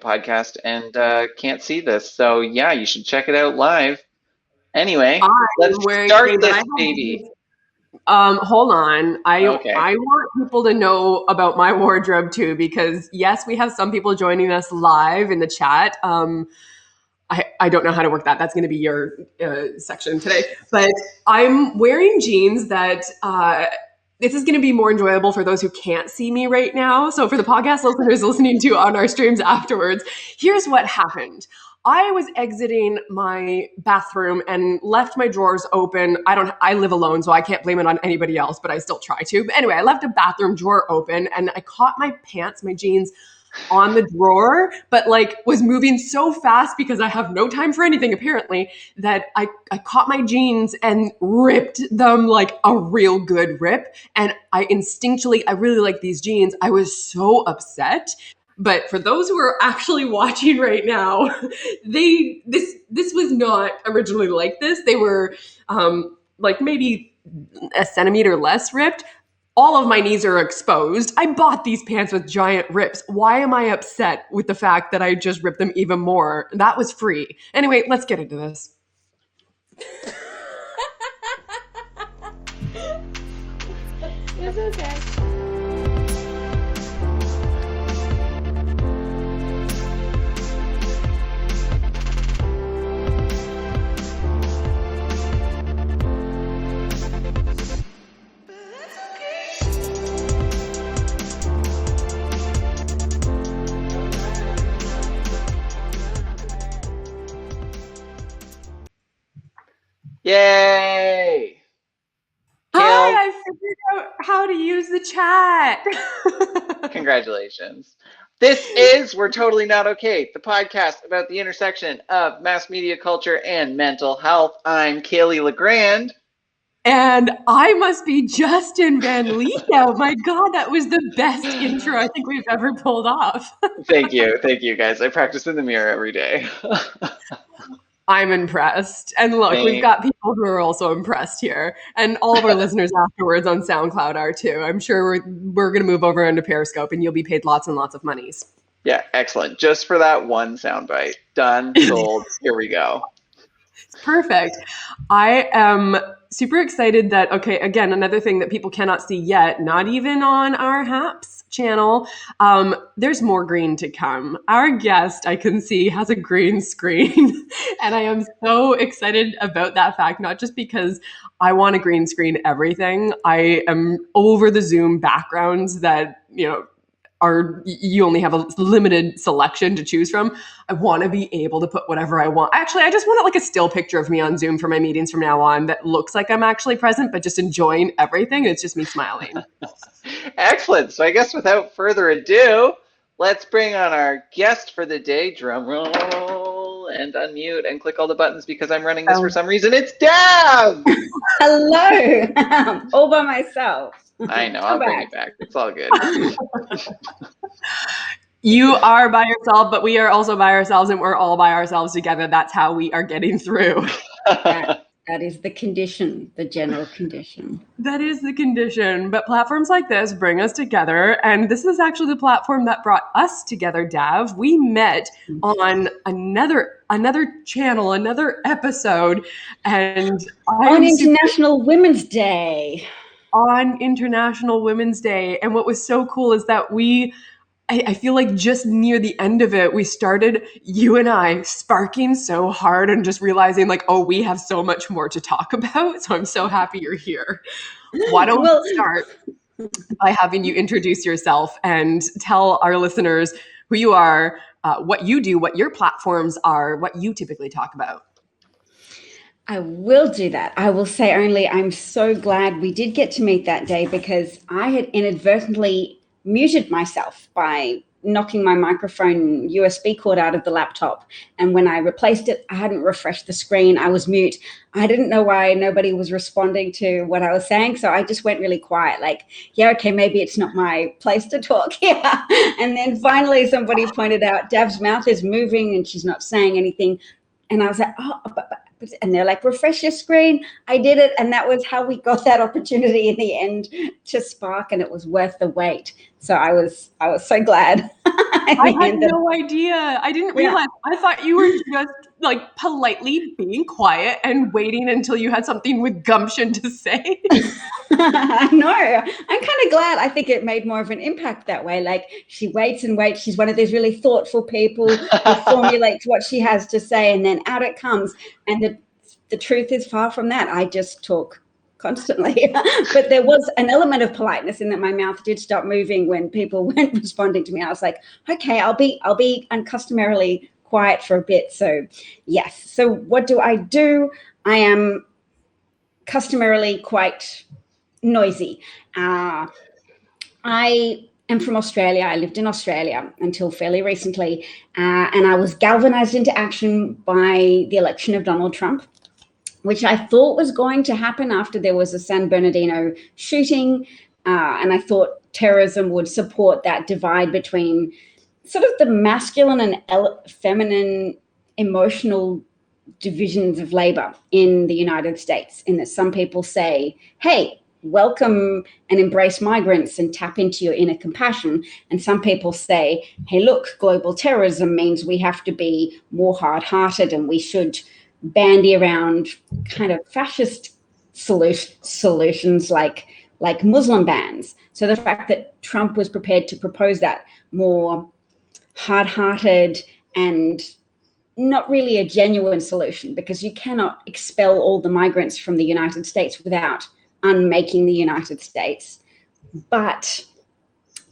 podcast and can't see this. So yeah, you should check it out live. Anyway, I'm let's wearing start things that I this have. baby. Hold on. Okay. I want people to know about my wardrobe too, because yes, we have some people joining us live in the chat. I don't know how to work that. That's going to be your section today. But I'm wearing jeans that this is going to be more enjoyable for those who can't see me right now. So for the podcast listeners listening to on our streams afterwards, here's what happened. I was exiting my bathroom and left my drawers open. I live alone, so I can't blame it on anybody else, but I still try to. But anyway, I left a bathroom drawer open and I caught my pants, my jeans on the drawer, but like was moving so fast because I have no time for anything apparently that I caught my jeans and ripped them like a real good rip. And I really like these jeans. I was so upset. But for those who are actually watching right now, this was not originally like this. They were like maybe a centimeter less ripped. All of my knees are exposed. I bought these pants with giant rips. Why am I upset with the fact that I just ripped them even more? That was free. Anyway, let's get into this. It's okay. Yay! Hi, I figured out how to use the chat. Congratulations. This is We're Totally Not Okay, the podcast about the intersection of mass media culture and mental health. I'm Kaylee LeGrand. And I must be Justin Van Lieshout. My God, that was the best intro I think we've ever pulled off. Thank you guys. I practice in the mirror every day. I'm impressed. And look, we've got people who are also impressed here. And all of our listeners afterwards on SoundCloud are too. I'm sure we're going to move over into Periscope and you'll be paid lots and lots of monies. Yeah, excellent. Just for that one soundbite. Done, sold, here we go. Perfect. I am super excited that, okay, again, another thing that people cannot see yet, not even on our HAPS channel, there's more green to come. Our guest, I can see, has a green screen. And I am so excited about that fact, not just because I want to green screen everything. I am over the Zoom backgrounds that, you only have a limited selection to choose from. I want to be able to put whatever I want. Actually, I just want like a still picture of me on Zoom for my meetings from now on that looks like I'm actually present, but just enjoying everything. It's just me smiling. Excellent. So I guess without further ado, let's bring on our guest for the day. Drum roll and unmute and click all the buttons because I'm running this for some reason. It's Dav! Hello. All by myself. I know. I'll bring it back. It's all good. You are by yourself, but we are also by ourselves, and we're all by ourselves together. That's how we are getting through. That is the condition, the general condition. That is the condition. But platforms like this bring us together. And this is actually the platform that brought us together, Dav. We met on another channel, another episode. And on International Women's Day. On International Women's Day. And what was so cool is that I feel like just near the end of it, we started, you and I, sparking so hard and just realizing like, oh, we have so much more to talk about. So I'm so happy you're here. Why don't we start by having you introduce yourself and tell our listeners who you are, what you do, what your platforms are, what you typically talk about. I will do that. I will say only I'm so glad we did get to meet that day because I had inadvertently muted myself by knocking my microphone USB cord out of the laptop. And when I replaced it, I hadn't refreshed the screen. I was mute. I didn't know why nobody was responding to what I was saying. So I just went really quiet, like, yeah, okay, maybe it's not my place to talk here. And then finally somebody pointed out Dav's mouth is moving and she's not saying anything. And I was like, oh, and they're like, refresh your screen. I did it. And that was how we got that opportunity in the end to spark, and it was worth the wait. So I was so glad. I had no idea. I didn't realize. I thought you were just like politely being quiet and waiting until you had something with gumption to say. I know. I'm kind of glad. I think it made more of an impact that way. Like, she waits and waits. She's one of these really thoughtful people who formulates what she has to say, and then out it comes. And the truth is far from that. I just talk constantly. But there was an element of politeness in that my mouth did stop moving when people weren't responding to me. I was like, okay, I'll be uncustomarily quiet for a bit. So yes. So what do? I am customarily quite noisy. I am from Australia. I lived in Australia until fairly recently, and I was galvanized into action by the election of Donald Trump, which I thought was going to happen after there was a San Bernardino shooting, and I thought terrorism would support that divide between sort of the masculine and feminine emotional divisions of labor in the United States, in that some people say, hey, welcome and embrace migrants and tap into your inner compassion. And some people say, hey, look, global terrorism means we have to be more hard-hearted and we should bandy around kind of fascist solutions like Muslim bans. So the fact that Trump was prepared to propose that more hard-hearted and not really a genuine solution, because you cannot expel all the migrants from the United States without unmaking the United States. But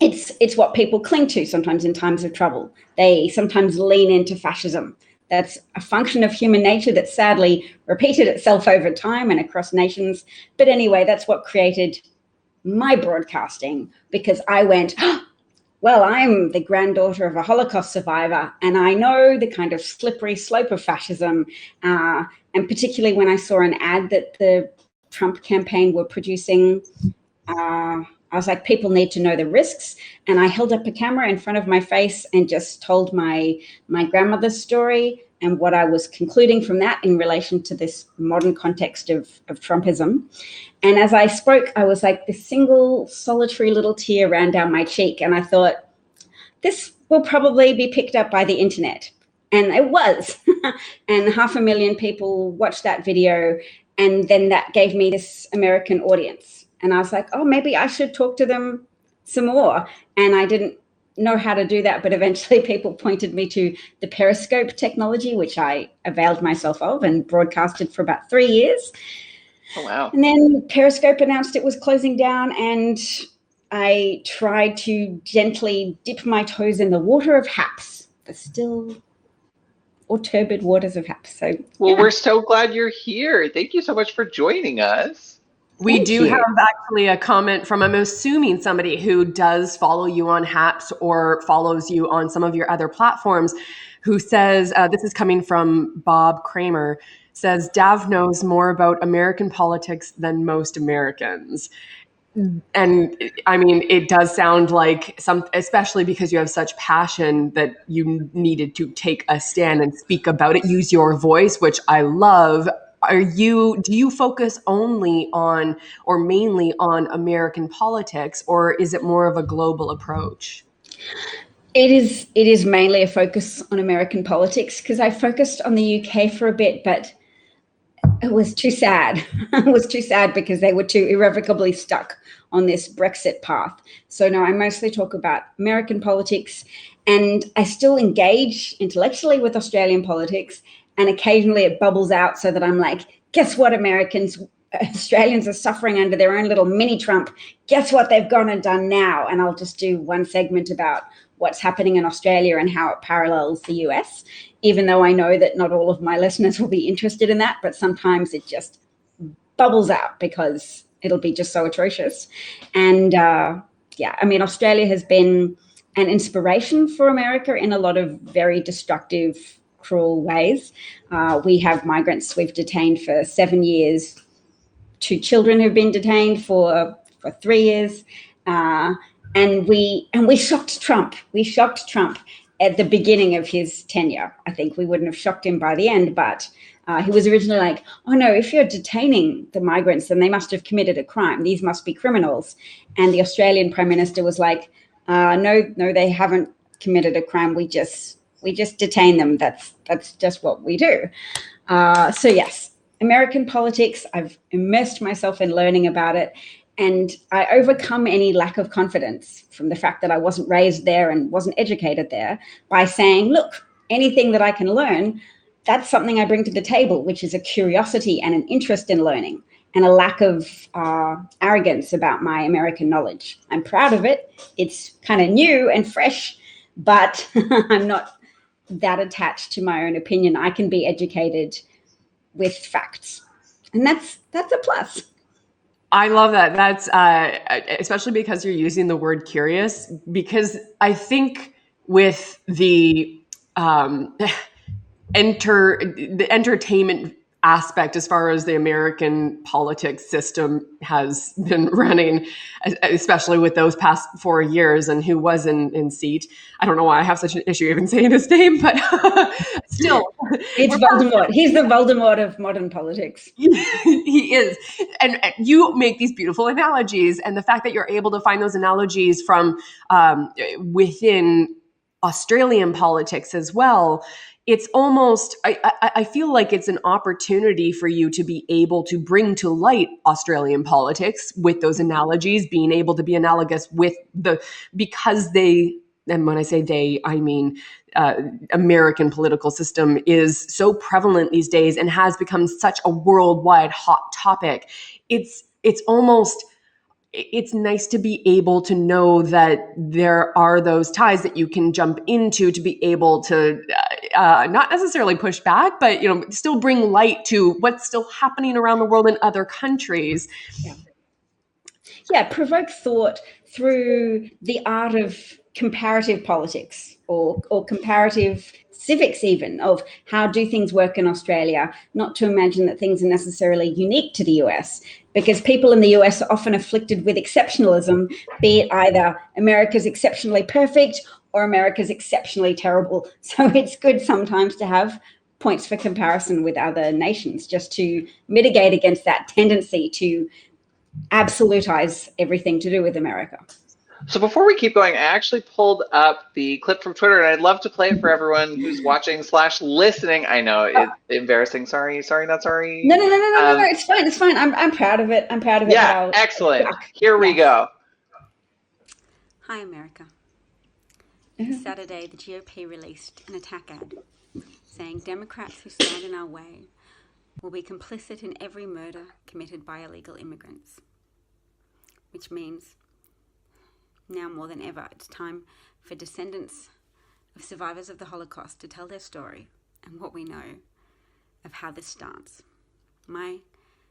it's what people cling to sometimes in times of trouble. They sometimes lean into fascism. That's a function of human nature that sadly repeated itself over time and across nations. But anyway, that's what created my broadcasting, because I went, well, I'm the granddaughter of a Holocaust survivor, and I know the kind of slippery slope of fascism. And particularly when I saw an ad that the Trump campaign were producing, I was like, people need to know the risks. And I held up a camera in front of my face and just told my grandmother's story and what I was concluding from that in relation to this modern context of Trumpism. And as I spoke, I was like, this single solitary little tear ran down my cheek. And I thought, this will probably be picked up by the internet. And it was. And 500,000 people watched that video. And then that gave me this American audience. And I was like, oh, maybe I should talk to them some more. And I didn't know how to do that, but eventually people pointed me to the Periscope technology, which I availed myself of and broadcasted for about 3 years. Oh, wow. And then Periscope announced it was closing down, and I tried to gently dip my toes in the water of HAPS, the still or turbid waters of HAPS. So, well, we're so glad you're here. Thank you so much for joining us. We do have actually a comment from, I'm assuming, somebody who does follow you on HAPS or follows you on some of your other platforms, who says, this is coming from Bob Kramer, says, Dav knows more about American politics than most Americans. And I mean, it does sound like especially because you have such passion, that you needed to take a stand and speak about it, use your voice, which I love. Do you focus only on or mainly on American politics, or is it more of a global approach? It is mainly a focus on American politics, because I focused on the UK for a bit, but it was too sad. It was too sad because they were too irrevocably stuck on this Brexit path. So no, I mostly talk about American politics, and I still engage intellectually with Australian politics, and occasionally it bubbles out so that I'm like, guess what, Australians are suffering under their own little mini Trump. Guess what they've gone and done now? And I'll just do one segment about what's happening in Australia and how it parallels the US, even though I know that not all of my listeners will be interested in that, but sometimes it just bubbles out because it'll be just so atrocious. And I mean, Australia has been an inspiration for America in a lot of very destructive, cruel ways. We have migrants we've detained for 7 years. 2 children have been detained for 3 years. And we shocked Trump. We shocked Trump at the beginning of his tenure. I think we wouldn't have shocked him by the end, but He was originally like, oh no, if you're detaining the migrants, then they must have committed a crime. These must be criminals. And the Australian Prime Minister was like, no, they haven't committed a crime. We just detain them. That's just what we do. So yes, American politics, I've immersed myself in learning about it. And I overcome any lack of confidence from the fact that I wasn't raised there and wasn't educated there by saying, look, anything that I can learn, that's something I bring to the table, which is a curiosity and an interest in learning and a lack of arrogance about my American knowledge. I'm proud of it. It's kind of new and fresh, but I'm not that attached to my own opinion. I can be educated with facts, and that's a plus. I love that. That's especially because you're using the word curious, because I think with the entertainment aspect, as far as the American politics system has been running, especially with those past 4 years, and who was in seat. I don't know why I have such an issue even saying his name, but still. It's Voldemort. He's the Voldemort of modern politics. He is. And you make these beautiful analogies, and the fact that you're able to find those analogies from within Australian politics as well, it's almost, I feel like it's an opportunity for you to be able to bring to light Australian politics with those analogies, being able to be analogous with because they, and when I say they, I mean American political system is so prevalent these days and has become such a worldwide hot topic. It's almost, it's nice to be able to know that there are those ties that you can jump into to be able to not necessarily push back, but still bring light to what's still happening around the world in other countries. Yeah, provoke thought through the art of comparative politics or comparative civics, even, of how do things work in Australia, not to imagine that things are necessarily unique to the US, because people in the US are often afflicted with exceptionalism, be it either America's exceptionally perfect or America's exceptionally terrible. So it's good sometimes to have points for comparison with other nations, just to mitigate against that tendency to absolutize everything to do with America. So before we keep going, I actually pulled up the clip from Twitter, and I'd love to play it for everyone who's watching / listening. I know it's embarrassing. Sorry, not sorry. No. It's fine. It's fine. I'm proud of it. Yeah, excellent. Here we go. Hi, America. Saturday, the GOP released an attack ad saying Democrats who stand in our way will be complicit in every murder committed by illegal immigrants, which means now more than ever, it's time for descendants of survivors of the Holocaust to tell their story and what we know of how this starts. My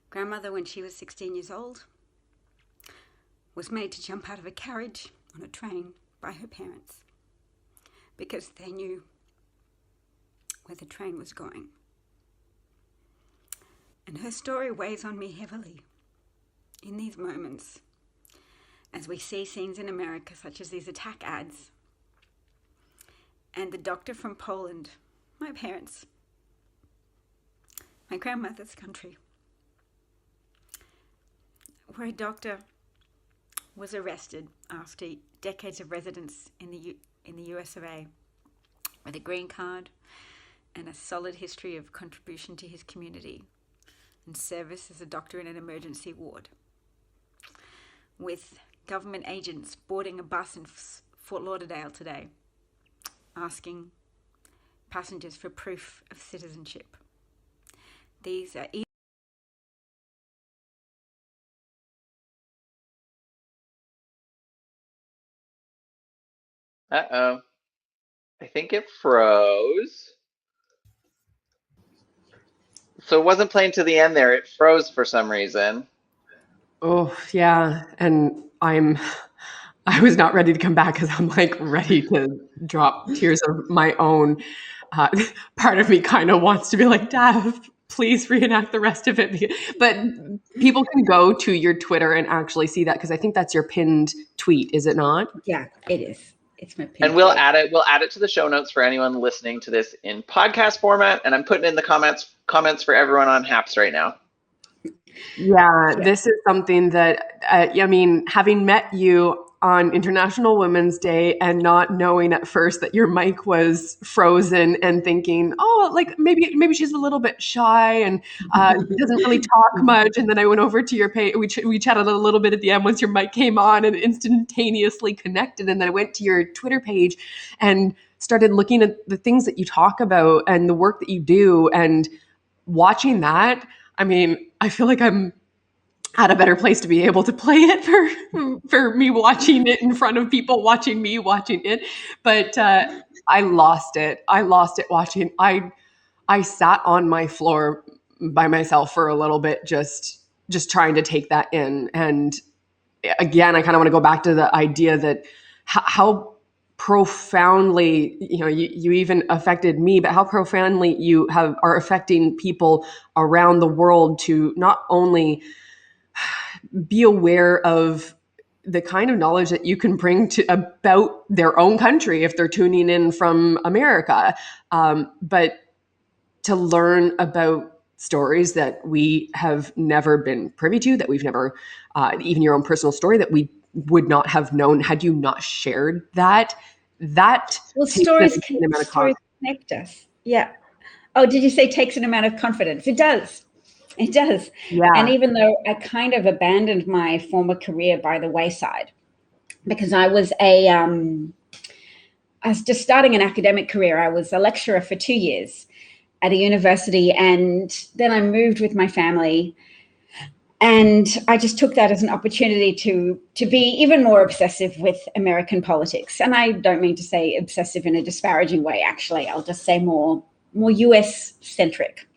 grandmother, when she was 16 years old, was made to jump out of a carriage on a train by her parents because they knew where the train was going. And her story weighs on me heavily in these moments as we see scenes in America such as these attack ads. And the doctor from Poland, my parents, my grandmother's country, where a doctor was arrested after decades of residence in the US of A with a green card and a solid history of contribution to his community and service as a doctor in an emergency ward, with government agents boarding a bus in Fort Lauderdale today, asking passengers for proof of citizenship. These are Uh-oh. I think it froze. So it wasn't playing to the end there. It froze for some reason. Oh, yeah. And I was not ready to come back because I'm like ready to drop tears of my own. Part of me kind of wants to be like, Dav, please reenact the rest of it. But people can go to your Twitter and actually see that, because I think that's your pinned tweet, is it not? Yeah, it is. It's my pin And we'll code. add it. We'll add it to the show notes for anyone listening to this in podcast format. And I'm putting in the comments for everyone on Haps right now. Yeah, this is something that, I mean, having met you on International Women's Day and not knowing at first that your mic was frozen and thinking, oh, like maybe she's a little bit shy and doesn't really talk much. And then I went over to your page. We chatted a little bit at the end once your mic came on and instantaneously connected. And then I went to your Twitter page and started looking at the things that you talk about and the work that you do, and watching that. I mean, I feel like I'm at a better place to be able to play it for me watching it in front of people watching me watching it. But I lost it. I lost it watching. I sat on my floor by myself for a little bit, just trying to take that in. And again, I kind of want to go back to the idea that how profoundly, you even affected me, but how profoundly you are affecting people around the world to not only be aware of the kind of knowledge that you can bring to about their own country if they're tuning in from America, but to learn about stories that we have never been privy to, that we've never, even your own personal story that we would not have known had you not shared that. Well, stories connect us. Yeah. Oh, did you say takes an amount of confidence? It does. It does. Yeah. And even though I kind of abandoned my former career by the wayside, because I was just starting an academic career. I was a lecturer for 2 years at a university, and then I moved with my family. And I just took that as an opportunity to be even more obsessive with American politics. And I don't mean to say obsessive in a disparaging way, actually. I'll just say more US centric.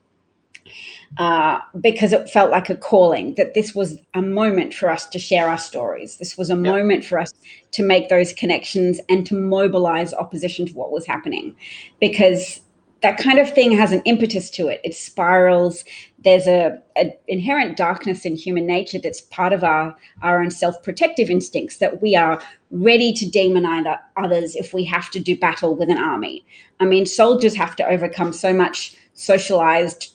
Because it felt like a calling, that this was a moment for us to share our stories. This was a moment for us to make those connections and to mobilize opposition to what was happening, because that kind of thing has an impetus to it. It spirals. There's a inherent darkness in human nature that's part of our own self-protective instincts, that we are ready to demonize others if we have to do battle with an army. I mean, soldiers have to overcome so much socialized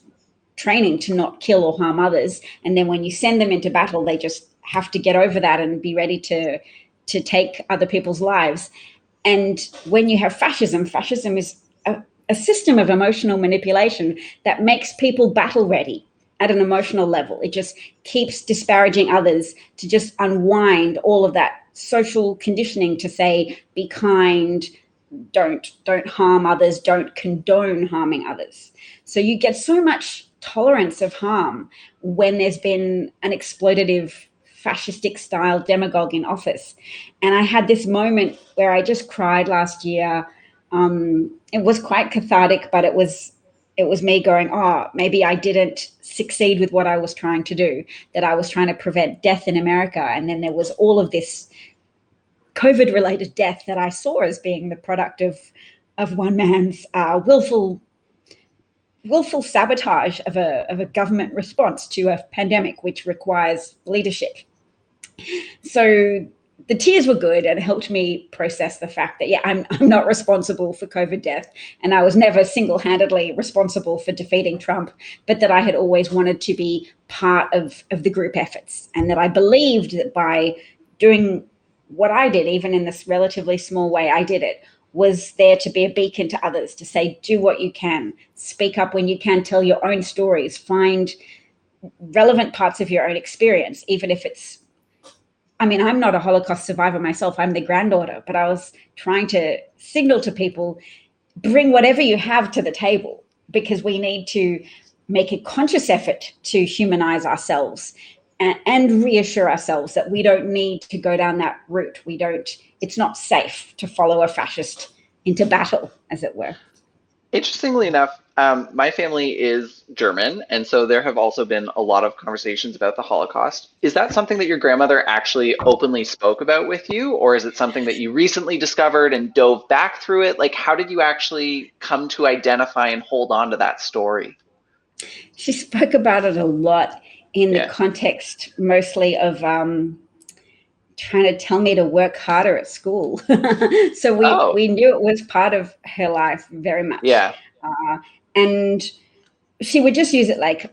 training to not kill or harm others, and then when you send them into battle, they just have to get over that and be ready to take other people's lives. And when you have fascism is a system of emotional manipulation that makes people battle ready at an emotional level. It just keeps disparaging others to just unwind all of that social conditioning to say, be kind, don't harm others, don't condone harming others. So you get so much tolerance of harm when there's been an exploitative fascistic style demagogue in office. And I had this moment where I just cried last year. It was quite cathartic, but it was me going, oh, maybe I didn't succeed with what I was trying to do, that I was trying to prevent death in America. And then there was all of this COVID-related death that I saw as being the product of one man's willful sabotage of a government response to a pandemic, which requires leadership. So the tears were good and helped me process the fact that, I'm not responsible for COVID death, and I was never single-handedly responsible for defeating Trump, but that I had always wanted to be part of the group efforts, and that I believed that by doing what I did, even in this relatively small way I did it, was there to be a beacon to others, to say, do what you can, speak up when you can, tell your own stories, find relevant parts of your own experience, even if it's, I'm not a Holocaust survivor myself, I'm the granddaughter, but I was trying to signal to people, bring whatever you have to the table, because we need to make a conscious effort to humanize ourselves and reassure ourselves that we don't need to go down that route. It's not safe to follow a fascist into battle, as it were. Interestingly enough, my family is German, and so there have also been a lot of conversations about the Holocaust. Is that something that your grandmother actually openly spoke about with you, or is it something that you recently discovered and dove back through it? Like, how did you actually come to identify and hold on to that story? She spoke about it a lot in the context mostly of trying to tell me to work harder at school. So we knew it was part of her life very much. Yeah. And she would just use it like,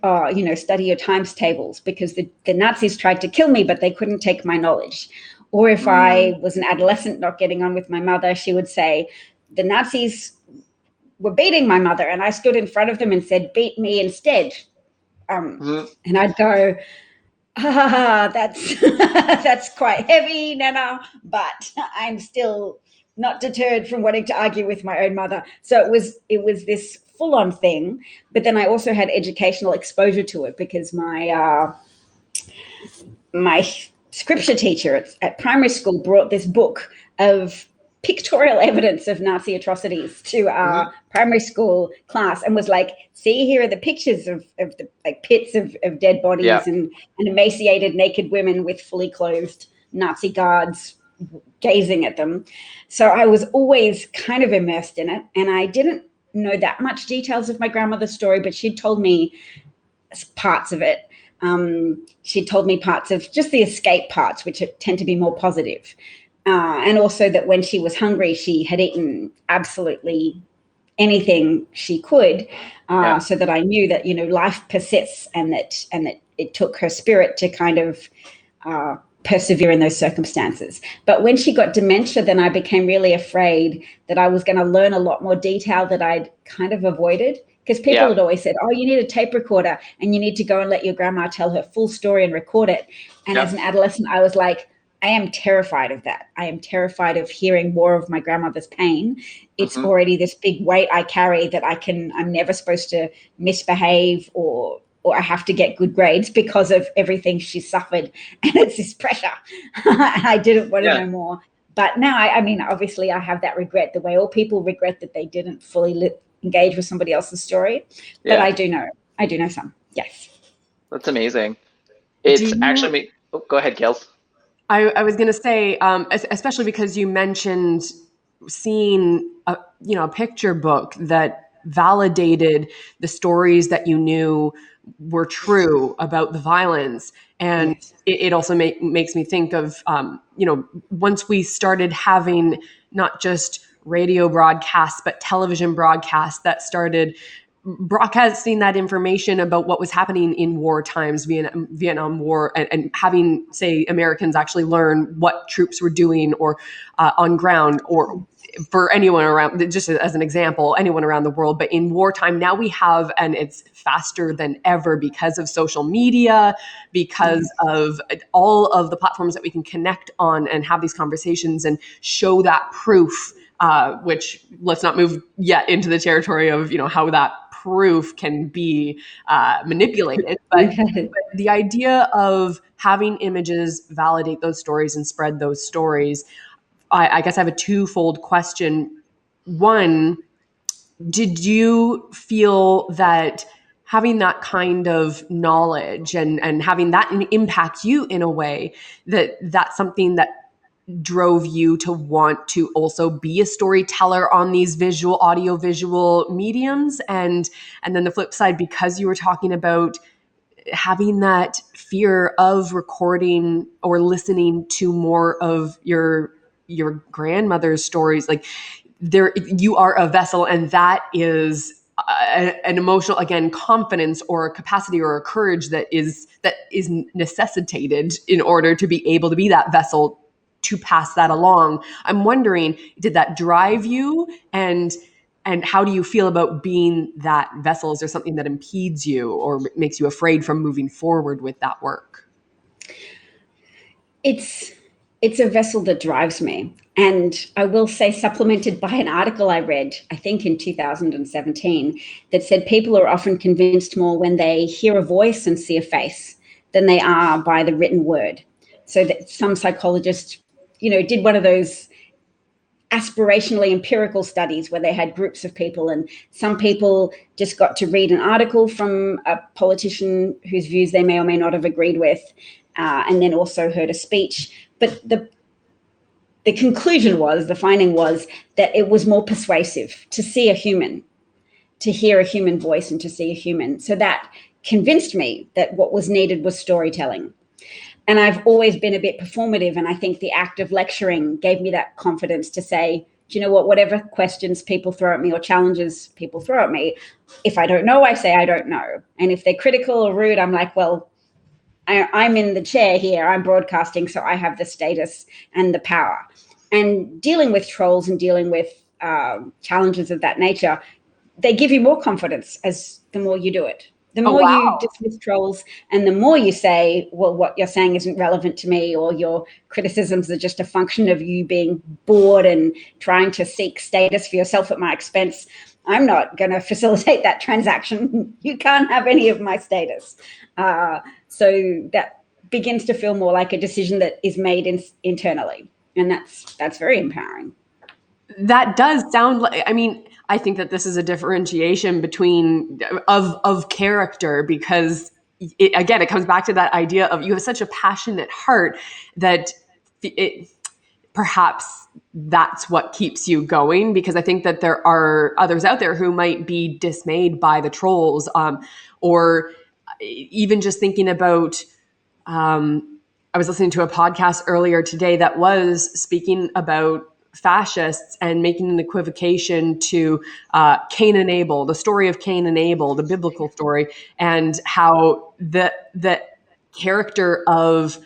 study your times tables, because the Nazis tried to kill me, but they couldn't take my knowledge. Or if I was an adolescent not getting on with my mother, she would say, the Nazis were beating my mother, and I stood in front of them and said, beat me instead. And I'd go, that's quite heavy, Nana, but I'm still not deterred from wanting to argue with my own mother. So it was this full-on thing, but then I also had educational exposure to it, because my scripture teacher at primary school brought this book of pictorial evidence of Nazi atrocities to our primary school class, and was like, see, here are the pictures of the like pits of dead bodies and emaciated naked women with fully clothed Nazi guards gazing at them. So I was always kind of immersed in it, and I didn't know that much details of my grandmother's story, but she'd told me parts of it. She told me parts of just the escape parts, which tend to be more positive. And also that when she was hungry, she had eaten absolutely anything she could, so that I knew that, life persists, and that it took her spirit to kind of persevere in those circumstances. But when she got dementia, then I became really afraid that I was going to learn a lot more detail that I'd kind of avoided. Because people had always said, oh, you need a tape recorder and you need to go and let your grandma tell her full story and record it. And as an adolescent, I was like, I am terrified of that. I am terrified of hearing more of my grandmother's pain. It's already this big weight I carry that I'm never supposed to misbehave or I have to get good grades because of everything she suffered. And it's this pressure. I didn't want to know more. But now, I mean, obviously I have that regret, the way all people regret that they didn't fully engage with somebody else's story. But I do know some. Yes. That's amazing. It's actually, go ahead, Kels. I was going to say, especially because you mentioned seeing a picture book that validated the stories that you knew were true about the violence. And it also makes me think of, once we started having not just radio broadcasts, but television broadcasts that started broadcasting that information about what was happening in war times, Vietnam War, and having, say, Americans actually learn what troops were doing or on ground, or for anyone around, just as an example, anyone around the world. But in wartime, now we have, and it's faster than ever because of social media, because of all of the platforms that we can connect on and have these conversations and show that proof, which let's not move yet into the territory of, how that proof can be manipulated. But the idea of having images validate those stories and spread those stories, I guess I have a twofold question. One, did you feel that having that kind of knowledge and having that impact you in a way that's something that drove you to want to also be a storyteller on these audio-visual mediums? And then the flip side, because you were talking about having that fear of recording or listening to more of your grandmother's stories, like you are a vessel, and that is an emotional, again, confidence or a capacity or a courage that is necessitated in order to be able to be that vessel to pass that along. I'm wondering, did that drive you, and how do you feel about being that vessel? Is there something that impedes you or makes you afraid from moving forward with that work? It's a vessel that drives me. And I will say, supplemented by an article I read, I think in 2017, that said people are often convinced more when they hear a voice and see a face than they are by the written word. So that some psychologists, did one of those aspirationally empirical studies where they had groups of people, and some people just got to read an article from a politician whose views they may or may not have agreed with, and then also heard a speech. But the finding was that it was more persuasive to see a human, to hear a human voice and to see a human. So that convinced me that what was needed was storytelling. And I've always been a bit performative. And I think the act of lecturing gave me that confidence to say, do you know what, whatever questions people throw at me or challenges people throw at me, if I don't know, I say I don't know. And if they're critical or rude, I'm like, well, I'm in the chair here, I'm broadcasting, so I have the status and the power. And dealing with trolls and dealing with challenges of that nature, they give you more confidence as the more you do it. The more you dismiss trolls and the more you say, well, what you're saying isn't relevant to me, or your criticisms are just a function of you being bored and trying to seek status for yourself at my expense, I'm not going to facilitate that transaction. You can't have any of my status. So that begins to feel more like a decision that is made internally. And that's very empowering. That does sound like, I mean, I think that this is a differentiation between of character, because it comes back to that idea of you have such a passionate heart that perhaps that's what keeps you going, because I think that there are others out there who might be dismayed by the trolls, or even just thinking about, I was listening to a podcast earlier today that was speaking about fascists and making an equivocation to Cain and Abel, the story of Cain and Abel, the biblical story, and how the character of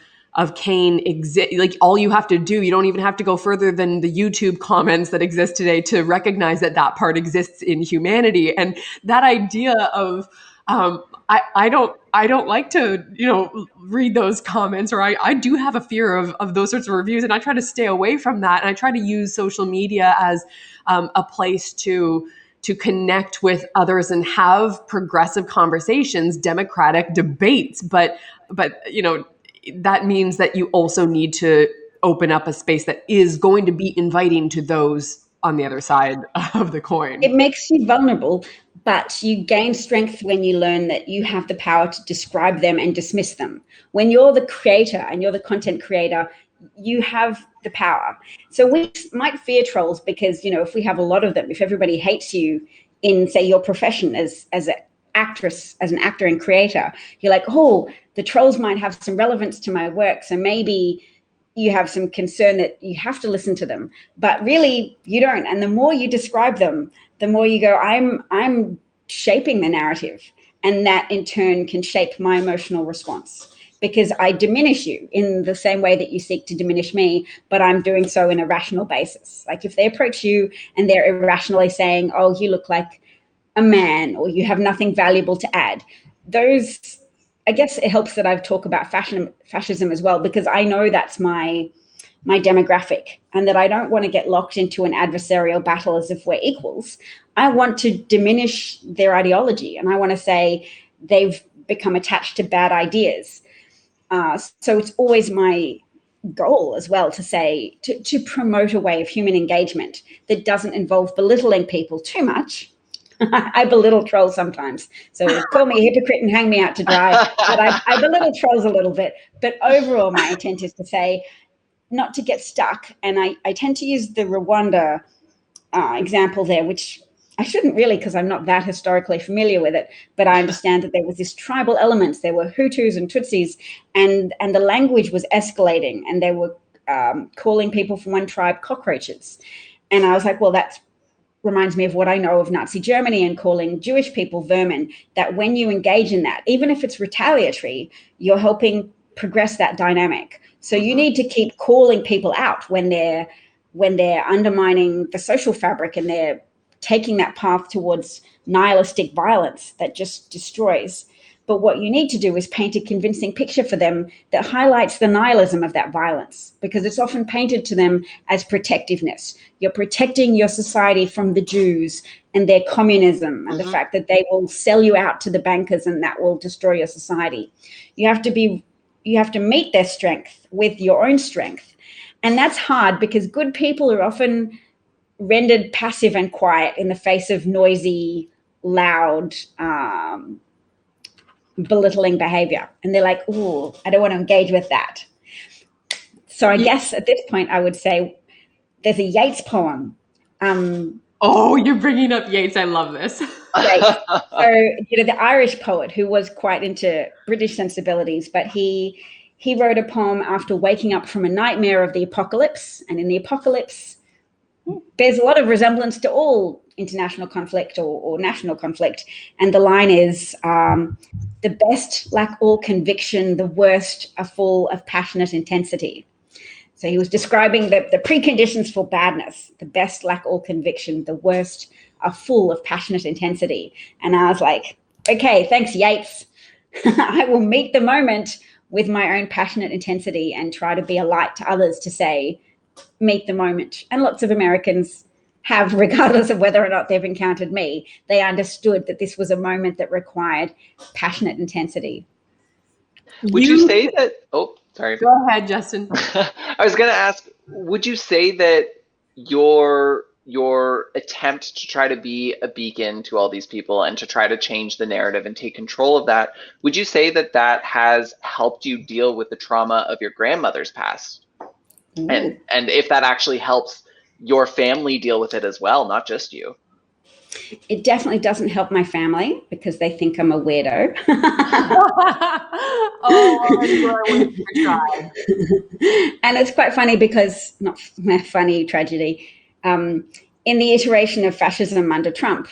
Cain exists. Like, all you have to do, you don't even have to go further than the YouTube comments that exist today to recognize that that part exists in humanity. And that idea of I don't like to, read those comments, or I do have a fear of those sorts of reviews, and I try to stay away from that. And I try to use social media as a place to connect with others and have progressive conversations, democratic debates. But that means that you also need to open up a space that is going to be inviting to those on the other side of the coin. It makes you vulnerable, but you gain strength when you learn that you have the power to describe them and dismiss them. When you're the creator and you're the content creator, you have the power. So we might fear trolls because, if we have a lot of them, if everybody hates you in, say, your profession as an actress, as an actor and creator, you're like, oh, the trolls might have some relevance to my work. So maybe you have some concern that you have to listen to them, but really you don't. And the more you describe them, the more you go, I'm shaping the narrative. And that in turn can shape my emotional response, because I diminish you in the same way that you seek to diminish me, but I'm doing so in a rational basis. Like if they approach you and they're irrationally saying, oh, you look like a man, or you have nothing valuable to add, those, I guess it helps that I've talked about fascism as well, because I know that's my demographic, and that I don't want to get locked into an adversarial battle as if we're equals. I want to diminish their ideology, and I want to say they've become attached to bad ideas. So it's always my goal as well to say, to promote a way of human engagement that doesn't involve belittling people too much. I belittle trolls sometimes, so call me a hypocrite and hang me out to dry, but I belittle trolls a little bit. But overall, my intent is to say, not to get stuck. And I tend to use the Rwanda example there, which I shouldn't really, because I'm not that historically familiar with it, but I understand that there was this tribal elements. There were Hutus and Tutsis, and the language was escalating, and they were calling people from one tribe cockroaches. And I was like, well, that reminds me of what I know of Nazi Germany and calling Jewish people vermin, that when you engage in that, even if it's retaliatory, you're helping progress that dynamic. So you need to keep calling people out when they're undermining the social fabric and they're taking that path towards nihilistic violence that just destroys. But what you need to do is paint a convincing picture for them that highlights the nihilism of that violence, because it's often painted to them as protectiveness. You're protecting your society from the Jews and their communism and the fact that they will sell you out to the bankers and that will destroy your society. You have to meet their strength with your own strength. And that's hard, because good people are often rendered passive and quiet in the face of noisy, loud, belittling behavior. And they're like, ooh, I don't want to engage with that. So I guess at this point I would say there's a Yeats poem. Oh, you're bringing up Yeats. I love this. Right. So, the Irish poet who was quite into British sensibilities, but he he wrote a poem after waking up from a nightmare of the apocalypse. And in the apocalypse, there's a lot of resemblance to all international conflict or national conflict. And the line is, the best lack all conviction, the worst are full of passionate intensity. So he was describing the preconditions for badness. The best lack all conviction, the worst are full of passionate intensity. And I was like, okay, thanks, Yeats. I will meet the moment with my own passionate intensity and try to be a light to others to say, meet the moment. And lots of Americans have, regardless of whether or not they've encountered me, they understood that this was a moment that required passionate intensity. Would you say that, oh, sorry. Go ahead, Justin. I was going to ask, would you say that your attempt to try to be a beacon to all these people and to try to change the narrative and take control of that, would you say that that has helped you deal with the trauma of your grandmother's past? And if that actually helps your family deal with it as well, not just you? It definitely doesn't help my family because they think I'm a weirdo. And it's quite funny because, not funny, tragedy. In the iteration of fascism under Trump,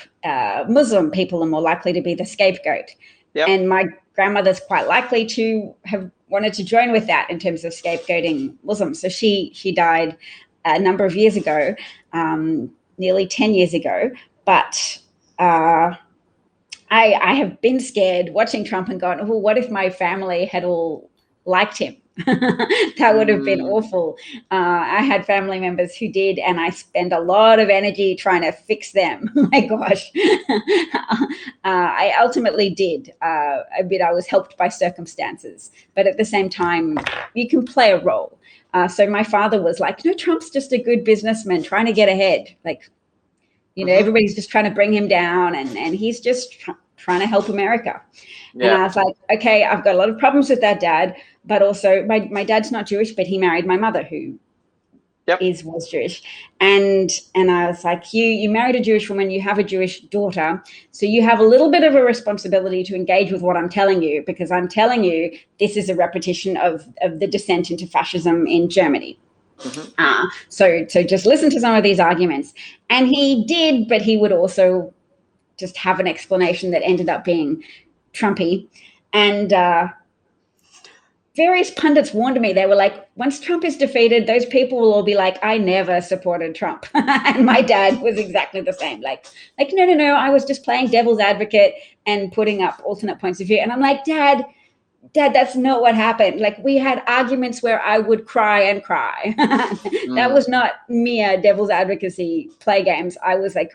Muslim people are more likely to be the scapegoat. Yep. And my grandmother's quite likely to have wanted to join with that in terms of scapegoating Muslims. So she died a number of years ago, nearly 10 years ago. But I have been scared watching Trump and gone, oh, what if my family had all liked him? That would have been awful. I had family members who did, and I spend a lot of energy trying to fix them. My gosh. I ultimately did. I was helped by circumstances. But at the same time, you can play a role. So my father was like, no, Trump's just a good businessman trying to get ahead. Like, you know, everybody's just trying to bring him down, and he's just trying to help America. Yeah. And I was like, okay, I've got a lot of problems with that, Dad. But also, my dad's not Jewish, but he married my mother, who was Jewish. And I was like, you married a Jewish woman, you have a Jewish daughter, so you have a little bit of a responsibility to engage with what I'm telling you, because I'm telling you this is a repetition of the descent into fascism in Germany. So just listen to some of these arguments. And he did, but he would also just have an explanation that ended up being Trumpy. And various pundits warned me. They were like, once Trump is defeated, those people will all be like, I never supported Trump. And my dad was exactly the same. Like, no, I was just playing devil's advocate and putting up alternate points of view. And I'm like, Dad, that's not what happened. Like, we had arguments where I would cry and cry. That was not mere devil's advocacy play games. I was like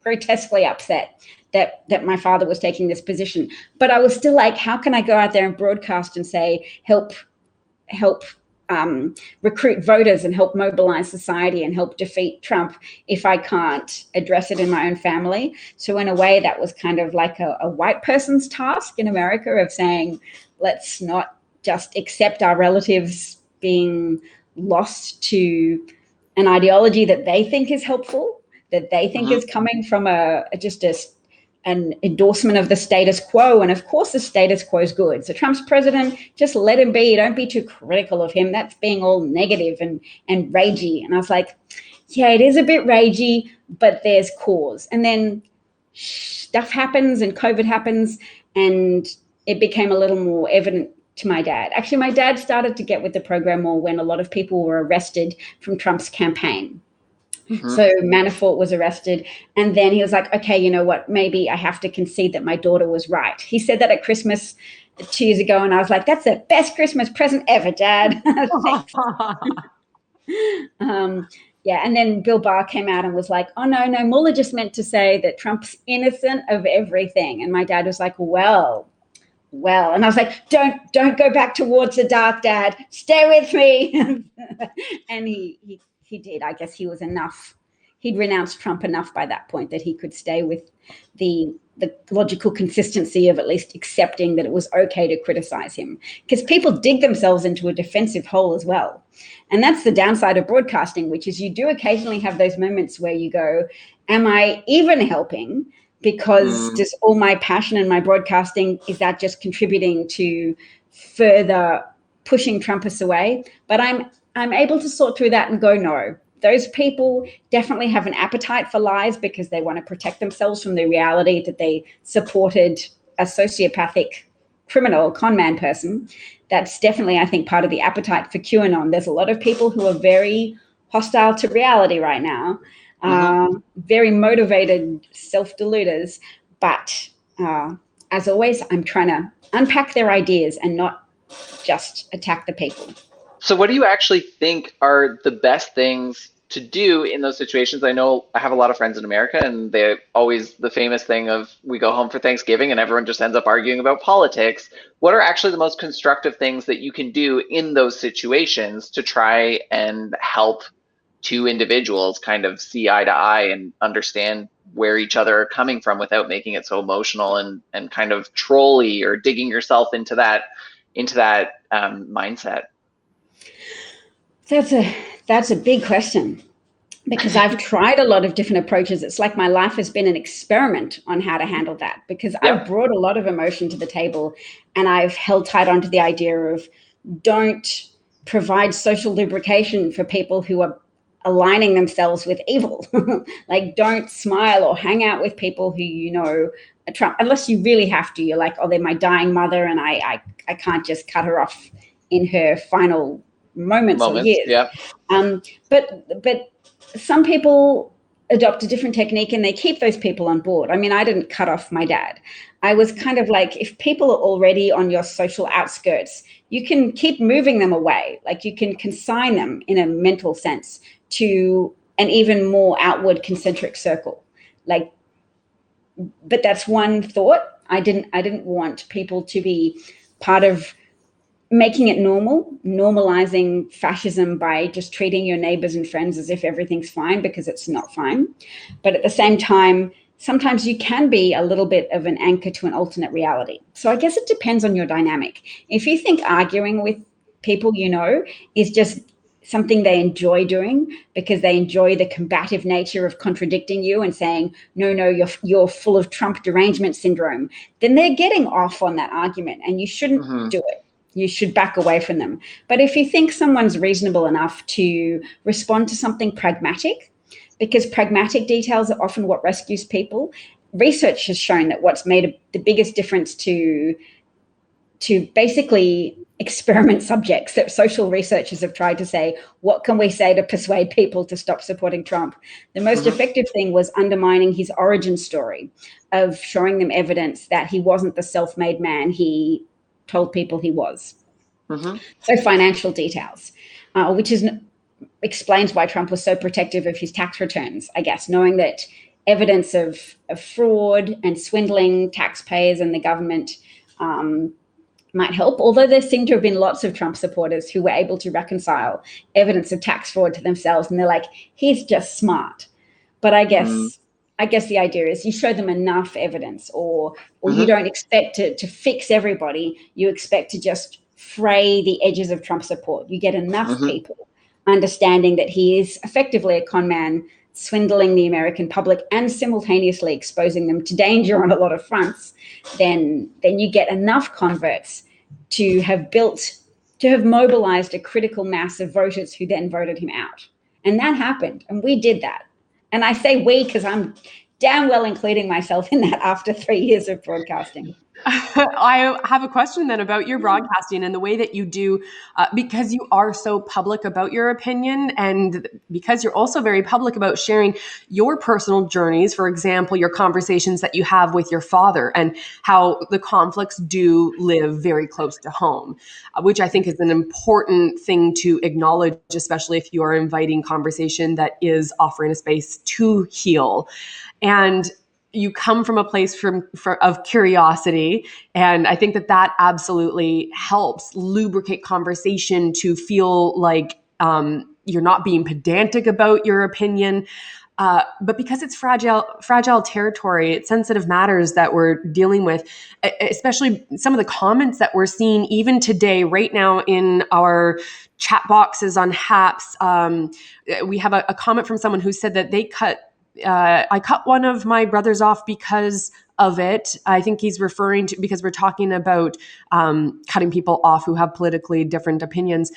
grotesquely upset that my father was taking this position. But I was still like, how can I go out there and broadcast and say, help recruit voters and help mobilize society and help defeat Trump if I can't address it in my own family? So in a way, that was kind of like a white person's task in America of saying, let's not just accept our relatives being lost to an ideology that they think is helpful, that they think is coming from an endorsement of the status quo. And of course the status quo is good. So Trump's president, just let him be. Don't be too critical of him. That's being all negative and ragey. And I was like, yeah, it is a bit ragey, but there's cause. And then stuff happens and COVID happens, and it became a little more evident to my dad. Actually, my dad started to get with the program more when a lot of people were arrested from Trump's campaign. So Manafort was arrested, and then he was like, okay, you know what, maybe I have to concede that my daughter was right. He said that at Christmas 2 years ago, and I was like, that's the best Christmas present ever, Dad. Yeah, and then Bill Barr came out and was like, oh, no, Mueller just meant to say that Trump's innocent of everything. And my dad was like, well. And I was like, don't go back towards the dark, Dad. Stay with me. And he did. I guess he was enough. He'd renounced Trump enough by that point that he could stay with the logical consistency of at least accepting that it was okay to criticize him, because people dig themselves into a defensive hole as well. And that's the downside of broadcasting, which is you do occasionally have those moments where you go, am I even helping? Because does all my passion and my broadcasting, is that just contributing to further pushing Trumpists away, but I'm able to sort through that and go, no, those people definitely have an appetite for lies because they want to protect themselves from the reality that they supported a sociopathic criminal con man person. That's definitely, I think, part of the appetite for QAnon. There's a lot of people who are very hostile to reality right now, very motivated self-deluders, but as always, I'm trying to unpack their ideas and not just attack the people. So what do you actually think are the best things to do in those situations? I know I have a lot of friends in America, and they always, the famous thing of we go home for Thanksgiving and everyone just ends up arguing about politics. What are actually the most constructive things that you can do in those situations to try and help two individuals kind of see eye to eye and understand where each other are coming from without making it so emotional and kind of trolly or digging yourself into that mindset? That's a big question, because I've tried a lot of different approaches. It's like my life has been an experiment on how to handle that, because I've brought a lot of emotion to the table, and I've held tight onto the idea of don't provide social lubrication for people who are aligning themselves with evil. Like, don't smile or hang out with people who you know are Trump, unless you really have to. You're like, oh, they're my dying mother, and I can't just cut her off in her final moments or years. But some people adopt a different technique and they keep those people on board. I mean, I didn't cut off my dad. I was kind of like, if people are already on your social outskirts, you can keep moving them away. Like, you can consign them in a mental sense to an even more outward concentric circle. Like, but that's one thought. I didn't want people to be part of making it normalizing fascism by just treating your neighbors and friends as if everything's fine, because it's not fine. But at the same time, sometimes you can be a little bit of an anchor to an alternate reality. So I guess it depends on your dynamic. If you think arguing with people you know is just something they enjoy doing because they enjoy the combative nature of contradicting you and saying, no, you're full of Trump derangement syndrome, then they're getting off on that argument, and you shouldn't do it. You should back away from them. But if you think someone's reasonable enough to respond to something pragmatic, because pragmatic details are often what rescues people, research has shown that what's made the biggest difference to basically experiment subjects, that social researchers have tried to say, what can we say to persuade people to stop supporting Trump? The most effective thing was undermining his origin story, of showing them evidence that he wasn't the self-made man he told people he was. So financial details, which explains why Trump was so protective of his tax returns, I guess, knowing that evidence of fraud and swindling taxpayers and the government might help. Although there seem to have been lots of Trump supporters who were able to reconcile evidence of tax fraud to themselves, and they're like, he's just smart. But I guess the idea is you show them enough evidence, or you don't expect to fix everybody. You expect to just fray the edges of Trump support. You get enough people understanding that he is effectively a con man, swindling the American public and simultaneously exposing them to danger on a lot of fronts, then you get enough converts to have mobilized a critical mass of voters who then voted him out. And that happened, and we did that. And I say we because I'm damn well including myself in that after 3 years of broadcasting. I have a question then about your broadcasting and the way that you do, because you are so public about your opinion, and because you're also very public about sharing your personal journeys. For example, your conversations that you have with your father and how the conflicts do live very close to home, which I think is an important thing to acknowledge, especially if you are inviting conversation that is offering a space to heal. And you come from a place of curiosity. And I think that absolutely helps lubricate conversation to feel like you're not being pedantic about your opinion. But because it's fragile territory, it's sensitive matters that we're dealing with, especially some of the comments that we're seeing even today, right now in our chat boxes on HAPS. We have a comment from someone who said that I cut one of my brothers off because of it. I think he's referring to, because we're talking about cutting people off who have politically different opinions.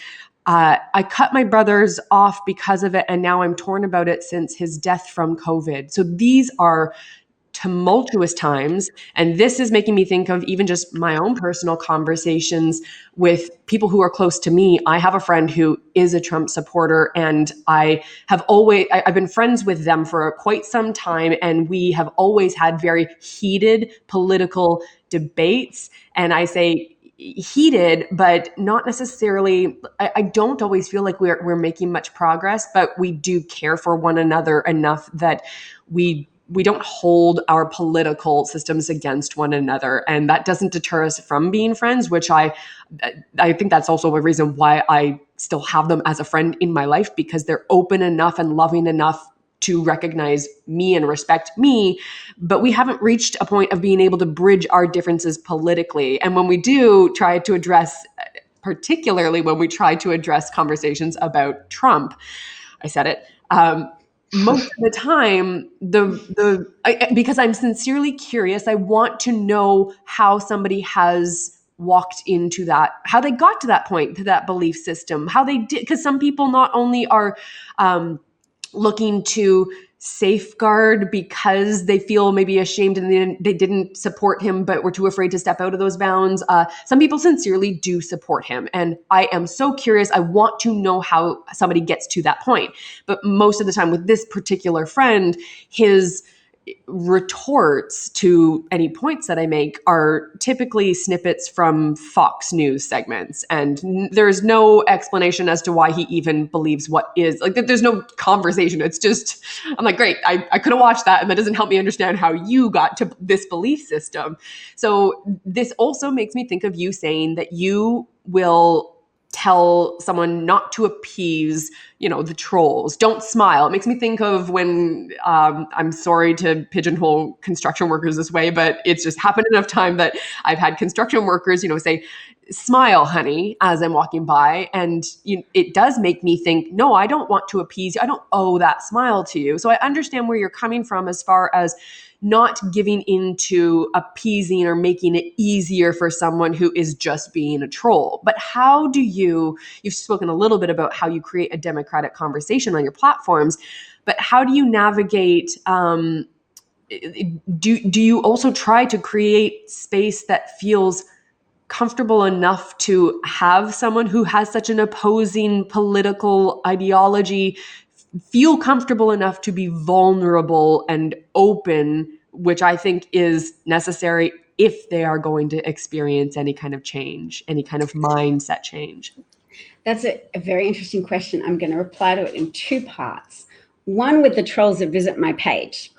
I cut my brothers off because of it, and now I'm torn about it since his death from COVID. So these are tumultuous times. And this is making me think of even just my own personal conversations with people who are close to me. I have a friend who is a Trump supporter, and I've been friends with them for quite some time. And we have always had very heated political debates. And I say heated, but not necessarily, I don't always feel like we're making much progress, but we do care for one another enough that we don't hold our political systems against one another. And that doesn't deter us from being friends, which I think that's also a reason why I still have them as a friend in my life, because they're open enough and loving enough to recognize me and respect me. But we haven't reached a point of being able to bridge our differences politically. And when we do try to address, particularly when we try to address conversations about Trump, I said it, most of the time, because I'm sincerely curious, I want to know how somebody has walked into that, how they got to that point, to that belief system, how they did. Because some people not only are looking to safeguard because they feel maybe ashamed and they didn't support him, but were too afraid to step out of those bounds. Some people sincerely do support him. And I am so curious. I want to know how somebody gets to that point. But most of the time with this particular friend, his retorts to any points that I make are typically snippets from Fox News segments. And there's no explanation as to why he even believes what is, like, there's no conversation. It's just, I'm like, great, I could have watched that, and that doesn't help me understand how you got to this belief system. So this also makes me think of you saying that you will tell someone not to appease, the trolls. Don't smile. It makes me think of when, I'm sorry to pigeonhole construction workers this way, but it's just happened enough time that I've had construction workers, say, smile, honey, as I'm walking by. And it does make me think, no, I don't want to appease you. I don't owe that smile to you. So I understand where you're coming from as far as not giving into appeasing or making it easier for someone who is just being a troll. But how do you've spoken a little bit about how you create a democratic conversation on your platforms, but how do you navigate, do you also try to create space that feels comfortable enough to have someone who has such an opposing political ideology feel comfortable enough to be vulnerable and open, which I think is necessary if they are going to experience any kind of change, any kind of mindset change? That's a very interesting question. I'm going to reply to it in two parts. One, with the trolls that visit my page.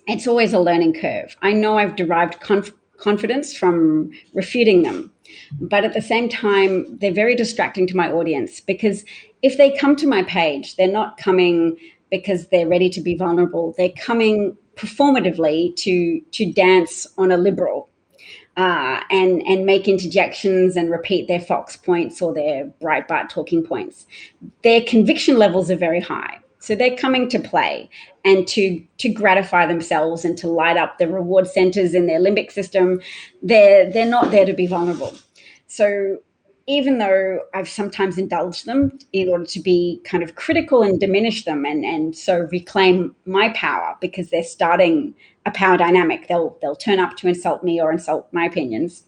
It's always a learning curve. I know I've derived confidence from refuting them, but at the same time, they're very distracting to my audience, because if they come to my page, they're not coming because they're ready to be vulnerable. They're coming performatively to dance on a liberal and make interjections and repeat their Fox points or their Breitbart talking points. Their conviction levels are very high. So they're coming to play and to gratify themselves and to light up the reward centers in their limbic system. They're not there to be vulnerable. So even though I've sometimes indulged them in order to be kind of critical and diminish them and so reclaim my power, because they're starting a power dynamic, they'll turn up to insult me or insult my opinions.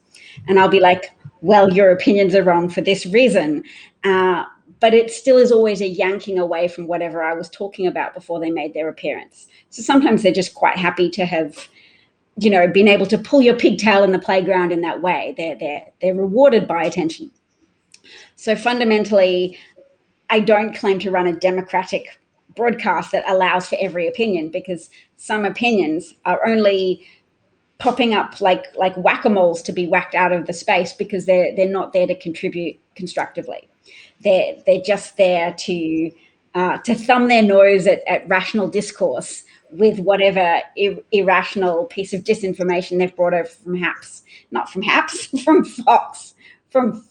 And I'll be like, well, your opinions are wrong for this reason. But it still is always a yanking away from whatever I was talking about before they made their appearance. So sometimes they're just quite happy to have, been able to pull your pigtail in the playground in that way. They're rewarded by attention. So fundamentally, I don't claim to run a democratic broadcast that allows for every opinion, because some opinions are only popping up like whack-a-moles to be whacked out of the space, because they're not there to contribute constructively. They're just there to thumb their nose at rational discourse with whatever irrational piece of disinformation they've brought over from Haps, not from Haps, from Fox, from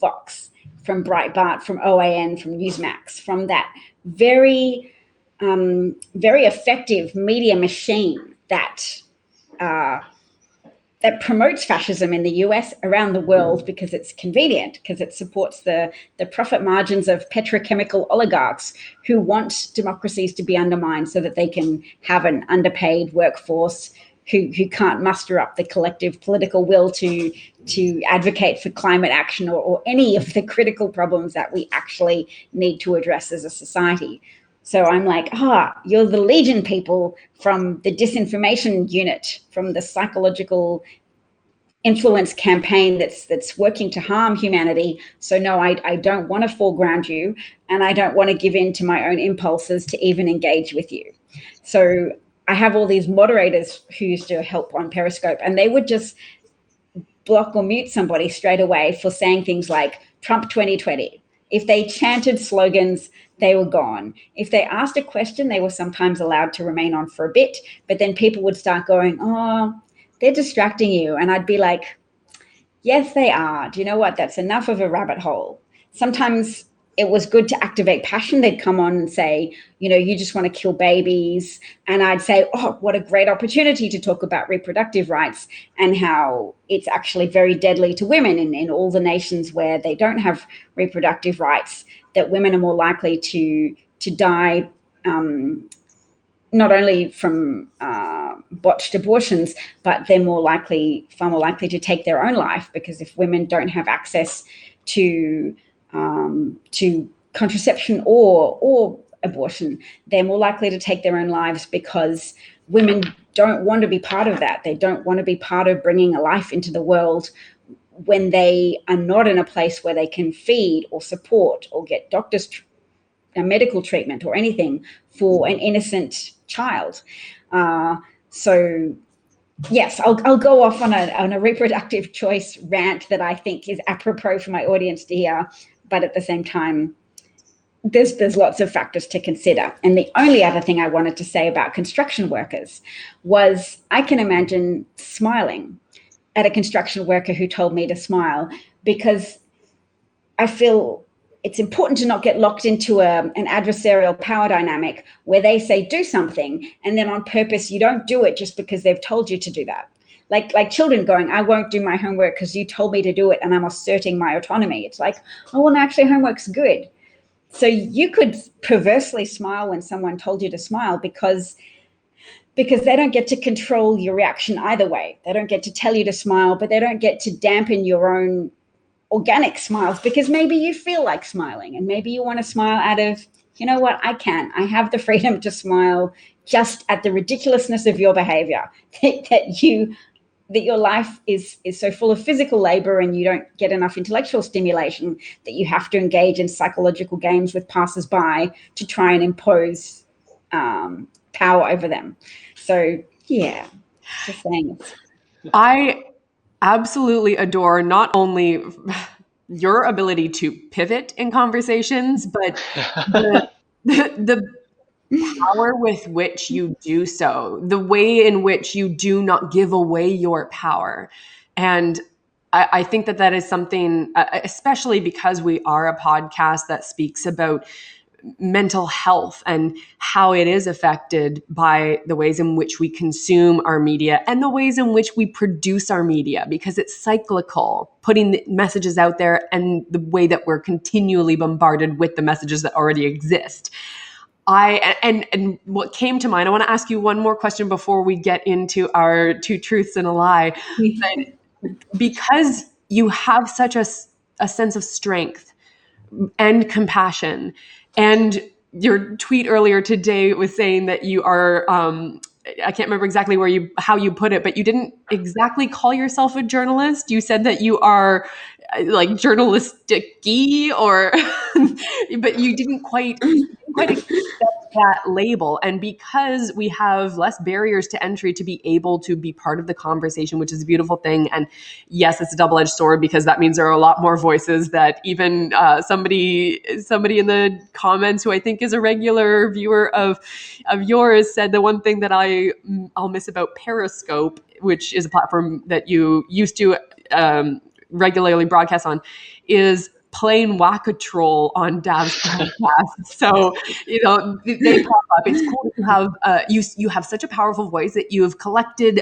Breitbart, from OAN, from Newsmax, from that very, very effective media machine that that promotes fascism in the US around the world because it's convenient, because it supports the profit margins of petrochemical oligarchs who want democracies to be undermined so that they can have an underpaid workforce who can't muster up the collective political will to advocate for climate action or any of the critical problems that we actually need to address as a society. So I'm like, you're the Legion people from the disinformation unit, from the psychological influence campaign that's working to harm humanity. So no, I don't want to foreground you, and I don't want to give in to my own impulses to even engage with you. So I have all these moderators who used to help on Periscope, and they would just block or mute somebody straight away for saying things like Trump 2020. If they chanted slogans, they were gone. If they asked a question, they were sometimes allowed to remain on for a bit, but then people would start going, they're distracting you. And I'd be like, yes, they are. Do you know what? That's enough of a rabbit hole. Sometimes it was good to activate passion. They'd come on and say, you just want to kill babies. And I'd say, what a great opportunity to talk about reproductive rights and how it's actually very deadly to women in all the nations where they don't have reproductive rights, that women are more likely to die, not only from botched abortions, but they're far more likely to take their own life, because if women don't have access to contraception or abortion, they're more likely to take their own lives, because women don't want to be part of that. They don't want to be part of bringing a life into the world when they are not in a place where they can feed or support or get doctors' medical treatment or anything for an innocent child. So yes, I'll go off on a reproductive choice rant that I think is apropos for my audience to hear, but at the same time, there's lots of factors to consider. And the only other thing I wanted to say about construction workers was I can imagine smiling at a construction worker who told me to smile, because I feel it's important to not get locked into an adversarial power dynamic where they say do something and then on purpose you don't do it just because they've told you to do that. Like children going, I won't do my homework because you told me to do it and I'm asserting my autonomy. It's like, well, actually homework's good. So you could perversely smile when someone told you to smile because they don't get to control your reaction either way. They don't get to tell you to smile, but they don't get to dampen your own organic smiles, because maybe you feel like smiling and maybe you want to smile out of, you know what, I have the freedom to smile just at the ridiculousness of your behavior, that your life is so full of physical labor and you don't get enough intellectual stimulation that you have to engage in psychological games with passers-by to try and impose power over them. So yeah, just saying. I absolutely adore not only your ability to pivot in conversations, but the power with which you do so, the way in which you do not give away your power. And I think that is something, especially because we are a podcast that speaks about mental health and how it is affected by the ways in which we consume our media and the ways in which we produce our media, because it's cyclical, putting the messages out there and the way that we're continually bombarded with the messages that already exist. And what came to mind, I want to ask you one more question before we get into our two truths and a lie. Because you have such a sense of strength and compassion, and your tweet earlier today was saying that you are, I can't remember exactly how you put it, but you didn't exactly call yourself a journalist. You said that you are like journalistic-y, or but you didn't quite accept that label. And because we have less barriers to entry to be able to be part of the conversation, which is a beautiful thing. And yes, it's a double-edged sword, because that means there are a lot more voices that even somebody in the comments who I think is a regular viewer of yours said the one thing that I'll miss about Periscope, which is a platform that you used to regularly broadcast on, is playing whack-a-troll on Dav's podcast. So, they pop up. It's cool to have, you have such a powerful voice that you have collected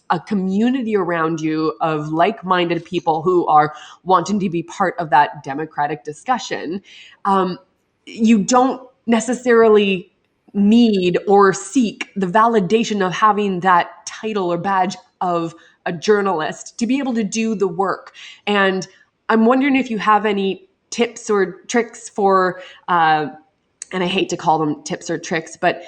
a community around you of like-minded people who are wanting to be part of that democratic discussion, you don't necessarily need or seek the validation of having that title or badge of a journalist to be able to do the work. And I'm wondering if you have any tips or tricks for, and I hate to call them tips or tricks, but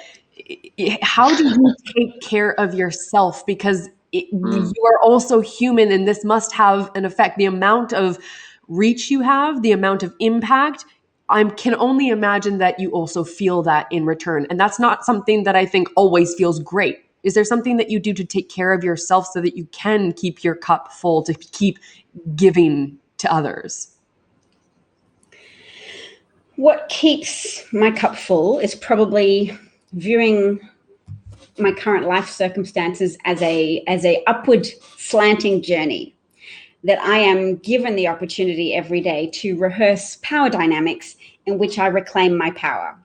how do you take care of yourself? Because you are also human, and this must have an effect. The amount of reach you have, the amount of impact, I can only imagine that you also feel that in return. And that's not something that I think always feels great. Is there something that you do to take care of yourself so that you can keep your cup full, to keep giving to others? What keeps my cup full is probably viewing my current life circumstances as a upward slanting journey, that I am given the opportunity every day to rehearse power dynamics in which I reclaim my power.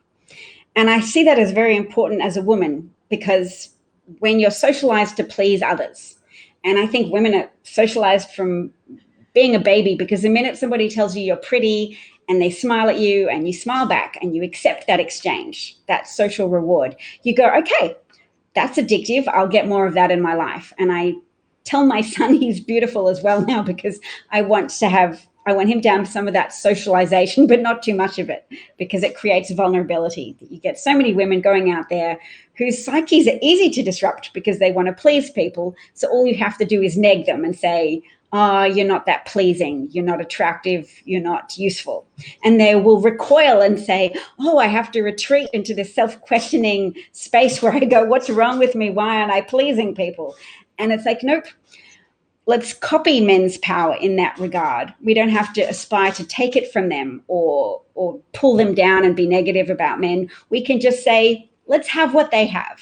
And I see that as very important as a woman, because when you're socialized to please others, and I think women are socialized from being a baby, because the minute somebody tells you you're pretty and they smile at you and you smile back and you accept that exchange, that social reward, you go, okay, that's addictive. I'll get more of that in my life. And I tell my son he's beautiful as well now, because I want him to have some of that socialization, but not too much of it, because it creates vulnerability. You get so many women going out there whose psyches are easy to disrupt because they want to please people. So all you have to do is neg them and say, oh, you're not that pleasing, you're not attractive, you're not useful. And they will recoil and say, oh, I have to retreat into this self-questioning space where I go, what's wrong with me? Why aren't I pleasing people? And it's like, nope, let's copy men's power in that regard. We don't have to aspire to take it from them or pull them down and be negative about men. We can just say, let's have what they have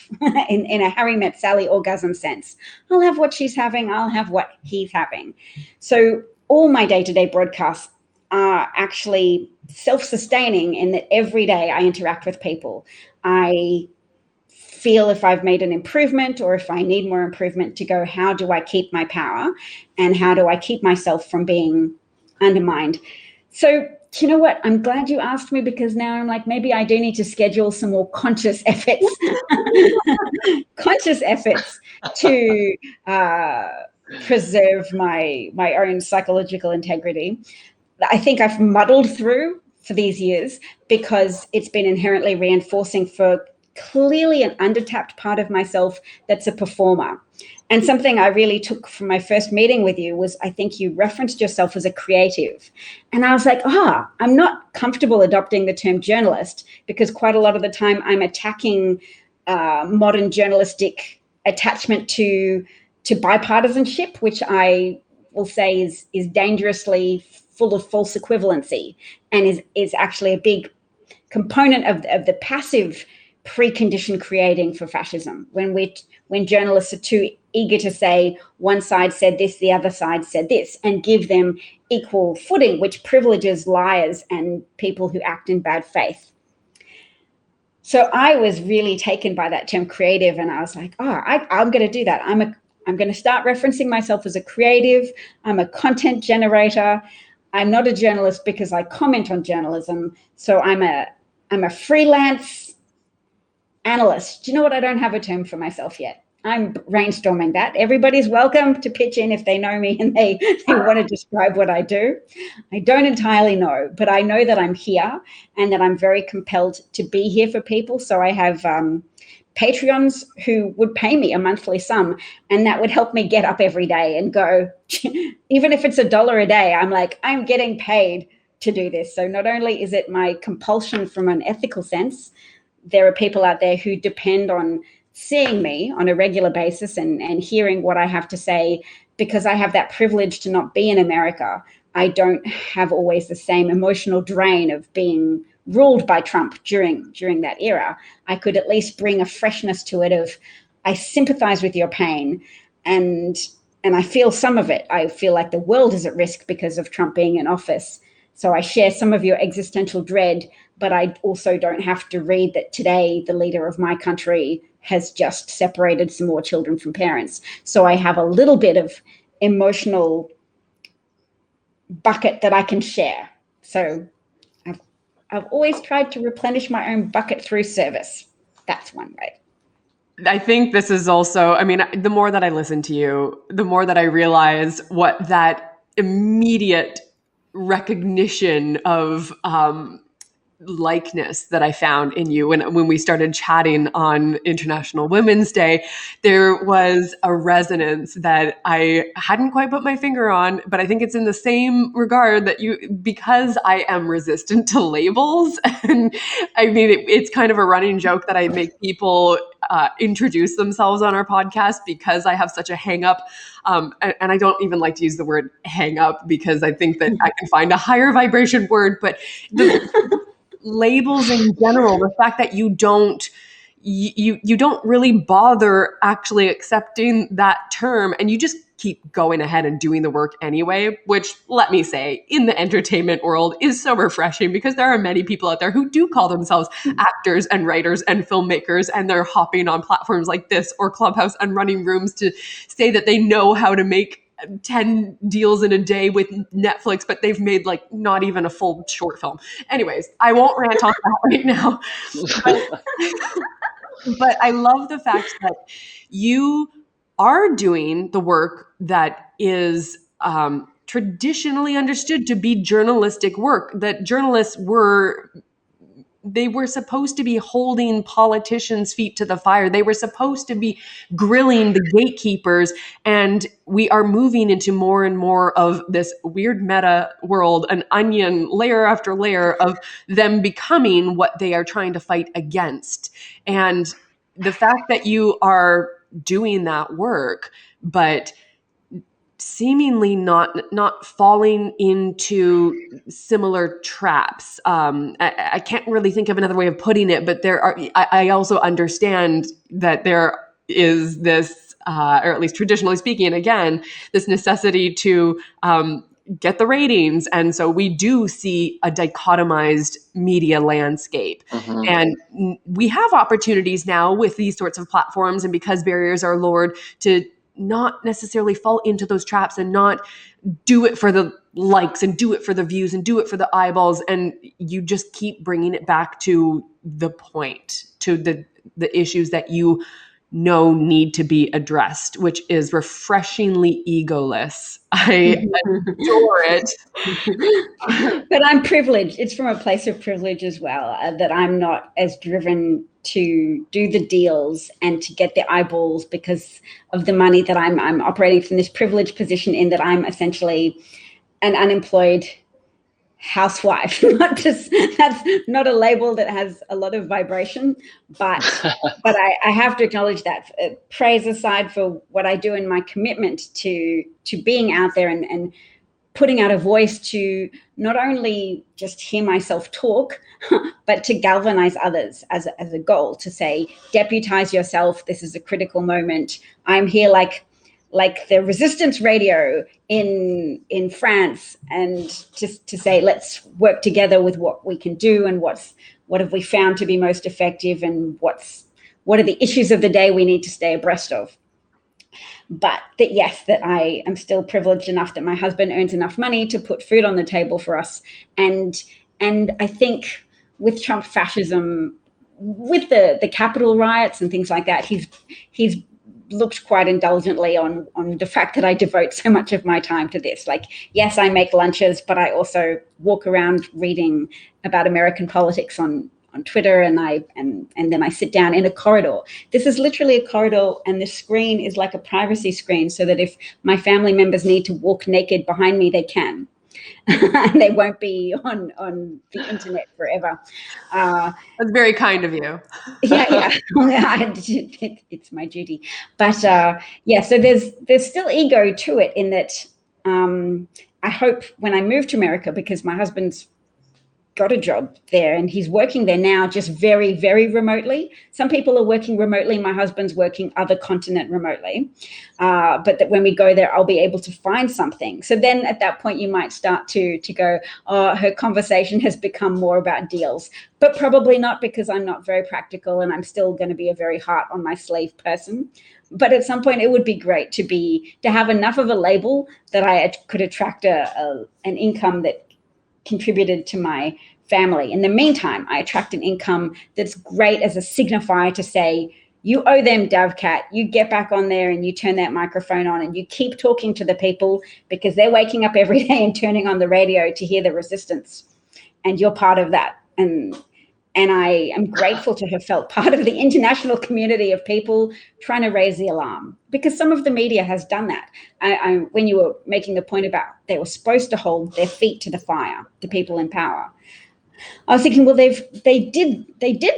in a Harry Met Sally orgasm sense. I'll have what she's having. I'll have what he's having. So all my day-to-day broadcasts are actually self-sustaining in that every day I interact with people. I feel if I've made an improvement or if I need more improvement to go, how do I keep my power and how do I keep myself from being undermined? So you know what? I'm glad you asked me, because now I'm like, maybe I do need to schedule some more conscious efforts, to preserve my own psychological integrity. I think I've muddled through for these years because it's been inherently reinforcing for clearly an undertapped part of myself that's a performer. And something I really took from my first meeting with you was, I think you referenced yourself as a creative. And I was like, I'm not comfortable adopting the term journalist, because quite a lot of the time I'm attacking modern journalistic attachment to bipartisanship, which I will say is dangerously full of false equivalency and is actually a big component of the passive precondition creating for fascism. When journalists are too eager to say one side said this, the other side said this, and give them equal footing, which privileges liars and people who act in bad faith. So I was really taken by that term creative, and I was like, I'm going to do that. I'm going to start referencing myself as a creative. I'm a content generator. I'm not a journalist because I comment on journalism. So I'm a freelance analyst. Do you know what? I don't have a term for myself yet. I'm brainstorming that. Everybody's welcome to pitch in if they know me and they want to describe what I do. I don't entirely know, but I know that I'm here and that I'm very compelled to be here for people. So I have Patreons who would pay me a monthly sum, and that would help me get up every day and go, even if it's $1 a day, I'm like, I'm getting paid to do this. So not only is it my compulsion from an ethical sense, there are people out there who depend on seeing me on a regular basis and hearing what I have to say, because I have that privilege to not be in America. I don't have always the same emotional drain of being ruled by Trump during that era. I could at least bring a freshness to it of, I sympathize with your pain and I feel some of it. I feel like the world is at risk because of Trump being in office. So I share some of your existential dread, but I also don't have to read that today the leader of my country has just separated some more children from parents. So I have a little bit of emotional bucket that I can share. So I've always tried to replenish my own bucket through service. That's one way. I think this is also, I mean, the more that I listen to you, the more that I realize what that immediate recognition of likeness that I found in you when we started chatting on International Women's Day. There was a resonance that I hadn't quite put my finger on, but I think it's in the same regard that because I am resistant to labels. And I mean, it's kind of a running joke that I make people introduce themselves on our podcast because I have such a hang up. And I don't even like to use the word hang up because I think that I can find a higher vibration word, but the labels in general, the fact that you don't really bother actually accepting that term and you just keep going ahead and doing the work anyway, which, let me say, in the entertainment world is so refreshing because there are many people out there who do call themselves actors and writers and filmmakers, and they're hopping on platforms like this or Clubhouse and running rooms to say that they know how to make 10 deals in a day with Netflix, but they've made like not even a full short film. Anyways, I won't rant on that right now. But I love the fact that you are doing the work that is traditionally understood to be journalistic work, that journalists were supposed to be holding politicians' feet to the fire. They were supposed to be grilling the gatekeepers. And we are moving into more and more of this weird meta world, an onion layer after layer of them becoming what they are trying to fight against. And the fact that you are doing that work, but seemingly not falling into similar traps. I can't really think of another way of putting it, but I also understand that there is this, or at least traditionally speaking, again, this necessity to get the ratings. And so we do see a dichotomized media landscape. Mm-hmm. And we have opportunities now with these sorts of platforms, and because barriers are lowered, to not necessarily fall into those traps and not do it for the likes and do it for the views and do it for the eyeballs. And you just keep bringing it back to the point, to the issues that you know need to be addressed, which is refreshingly egoless. I adore it. But I'm privileged. It's from a place of privilege as well, that I'm not as driven to do the deals and to get the eyeballs because of the money that I'm operating from this privileged position in that I'm essentially an unemployed housewife. That's not a label that has a lot of vibration, but I have to acknowledge that. Praise aside for what I do and my commitment to being out there and putting out a voice to not only just hear myself talk, but to galvanize others as a goal, to say, deputize yourself. This is a critical moment. I'm here like the resistance radio in France, and just to say, let's work together with what we can do and what have we found to be most effective, and what are the issues of the day we need to stay abreast of. But that I am still privileged enough that my husband earns enough money to put food on the table for us. And I think with Trump fascism, with the Capitol riots and things like that, he's looked quite indulgently on the fact that I devote so much of my time to this. Like, yes, I make lunches, but I also walk around reading about American politics on Twitter, and then I sit down in a corridor. This is literally a corridor, and the screen is like a privacy screen, so that if my family members need to walk naked behind me, they can. And they won't be on the internet forever. That's very kind of you. Yeah. It's my duty. But so there's still ego to it, in that I hope when I move to America, because my husband's got a job there and he's working there now, just very, very remotely. Some people are working remotely. My husband's working other continent remotely. But that when we go there, I'll be able to find something. So then at that point, you might start to go, oh, her conversation has become more about deals. But probably not, because I'm not very practical and I'm still going to be a very heart on my sleeve person. But at some point, it would be great to have enough of a label that I could attract an income that contributed to my family. In the meantime, I attract an income that's great as a signifier to say, you owe them, DavKat. You get back on there and you turn that microphone on and you keep talking to the people, because they're waking up every day and turning on the radio to hear the resistance. And you're part of that. And I am grateful to have felt part of the international community of people trying to raise the alarm, because some of the media has done that. When you were making the point about they were supposed to hold their feet to the fire, the people in power, I was thinking, well, they did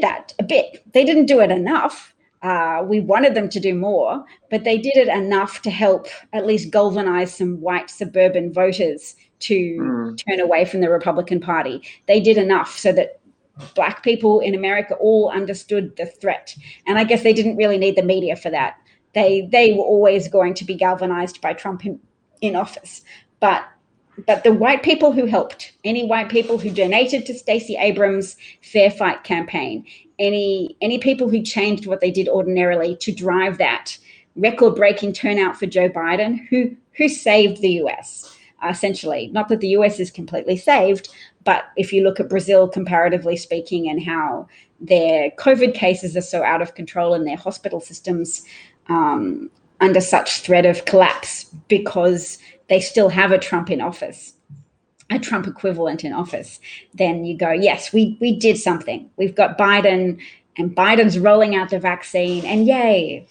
that a bit. They didn't do it enough. We wanted them to do more, but they did it enough to help at least galvanize some white suburban voters to turn away from the Republican Party. They did enough so that Black people in America all understood the threat. And I guess they didn't really need the media for that. They were always going to be galvanized by Trump in office. But the white people who helped, any white people who donated to Stacey Abrams' Fair Fight campaign, any people who changed what they did ordinarily to drive that record-breaking turnout for Joe Biden, who saved the US, essentially. Not that the US is completely saved, but if you look at Brazil, comparatively speaking, and how their COVID cases are so out of control and their hospital systems under such threat of collapse because they still have a Trump in office, a Trump equivalent in office, then you go, yes, we did something. We've got Biden, and Biden's rolling out the vaccine, and yay.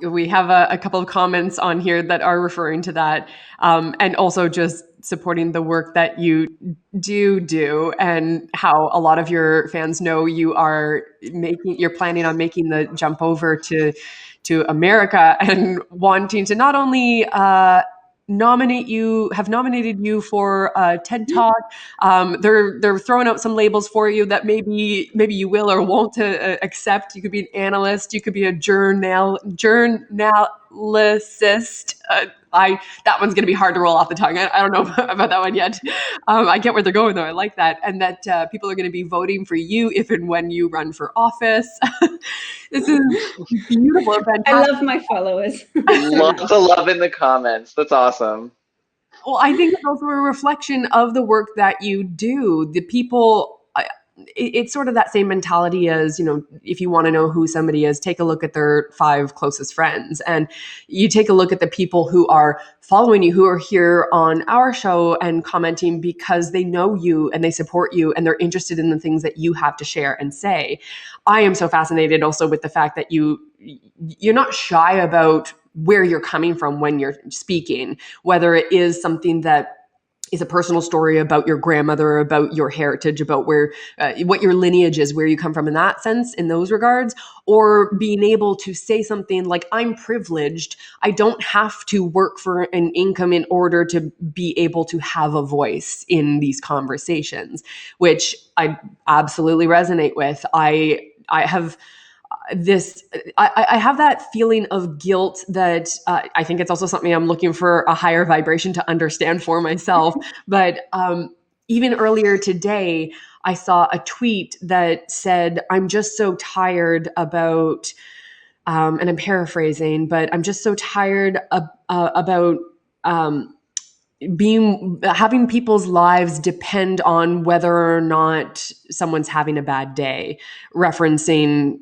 We have a couple of comments on here that are referring to that, and also just supporting the work that you do and how a lot of your fans know you're planning on making the jump over to America and wanting to not only nominated you for a TED Talk. They're throwing out some labels for you that maybe you will or won't accept. You could be an analyst. You could be a journalist. That one's going to be hard to roll off the tongue. I don't know about that one yet. I get where they're going though. I like that. And that people are going to be voting for you if and when you run for office. This is beautiful and fantastic. I love my followers. Lots of love in the comments. That's awesome. Well, I think it's also a reflection of the work that you do. The people, it's sort of that same mentality as, if you want to know who somebody is, take a look at their 5 closest friends. And you take a look at the people who are following you, who are here on our show and commenting because they know you and they support you and they're interested in the things that you have to share and say. I am so fascinated also with the fact that you're not shy about where you're coming from when you're speaking, whether it is something that is a personal story about your grandmother, about your heritage, about where what your lineage is, where you come from in that sense, in those regards, or being able to say something like, I'm privileged. I don't have to work for an income in order to be able to have a voice in these conversations, which I absolutely resonate with. I have that feeling of guilt that I think it's also something I'm looking for a higher vibration to understand for myself. But even earlier today, I saw a tweet that said, I'm just so tired about, and I'm paraphrasing, but I'm just so tired about having people's lives depend on whether or not someone's having a bad day, referencing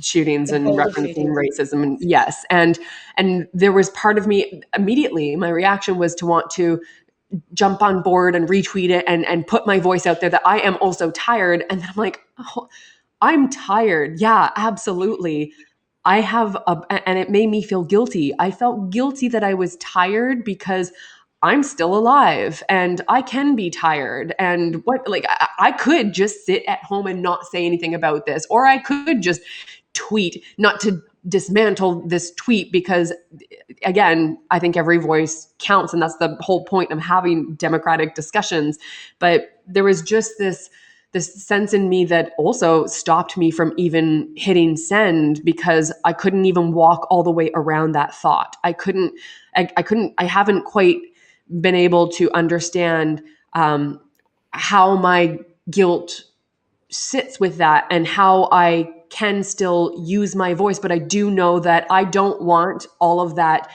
shootings and referencing racism. And yes. And there was part of me immediately, my reaction was to want to jump on board and retweet it and put my voice out there that I am also tired. And then I'm like, oh, I'm tired. Yeah, absolutely. And it made me feel guilty. I felt guilty that I was tired because I'm still alive and I can be tired. And I could just sit at home and not say anything about this, or I could just tweet, not to dismantle this tweet, because again, I think every voice counts, and that's the whole point of having democratic discussions. But there was just this sense in me that also stopped me from even hitting send, because I couldn't even walk all the way around that thought. I haven't quite been able to understand how my guilt sits with that and how I can still use my voice. But I do know that I don't want all of that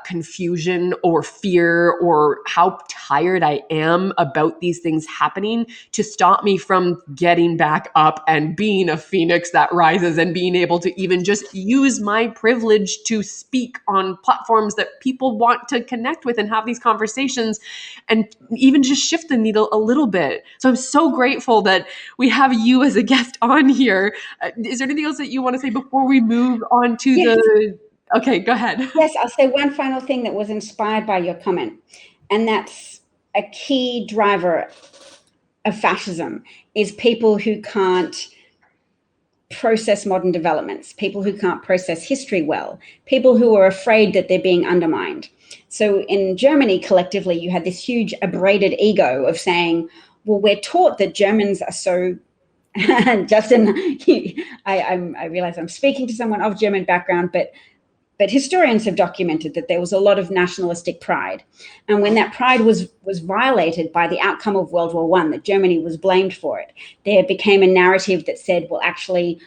confusion or fear or how tired I am about these things happening to stop me from getting back up and being a phoenix that rises and being able to even just use my privilege to speak on platforms that people want to connect with and have these conversations and even just shift the needle a little bit. So I'm so grateful that we have you as a guest on here. Is there anything else that you want to say before we move on to the... Okay, go ahead. Yes, I'll say one final thing that was inspired by your comment, and that's a key driver of fascism is people who can't process modern developments, people who can't process history well, people who are afraid that they're being undermined. So in Germany, collectively, you had this huge abraded ego of saying, well, we're taught that Germans are so... Justin, I realize I'm speaking to someone of German background, but historians have documented that there was a lot of nationalistic pride. And when that pride was violated by the outcome of World War I, that Germany was blamed for it, there became a narrative that said, well, actually,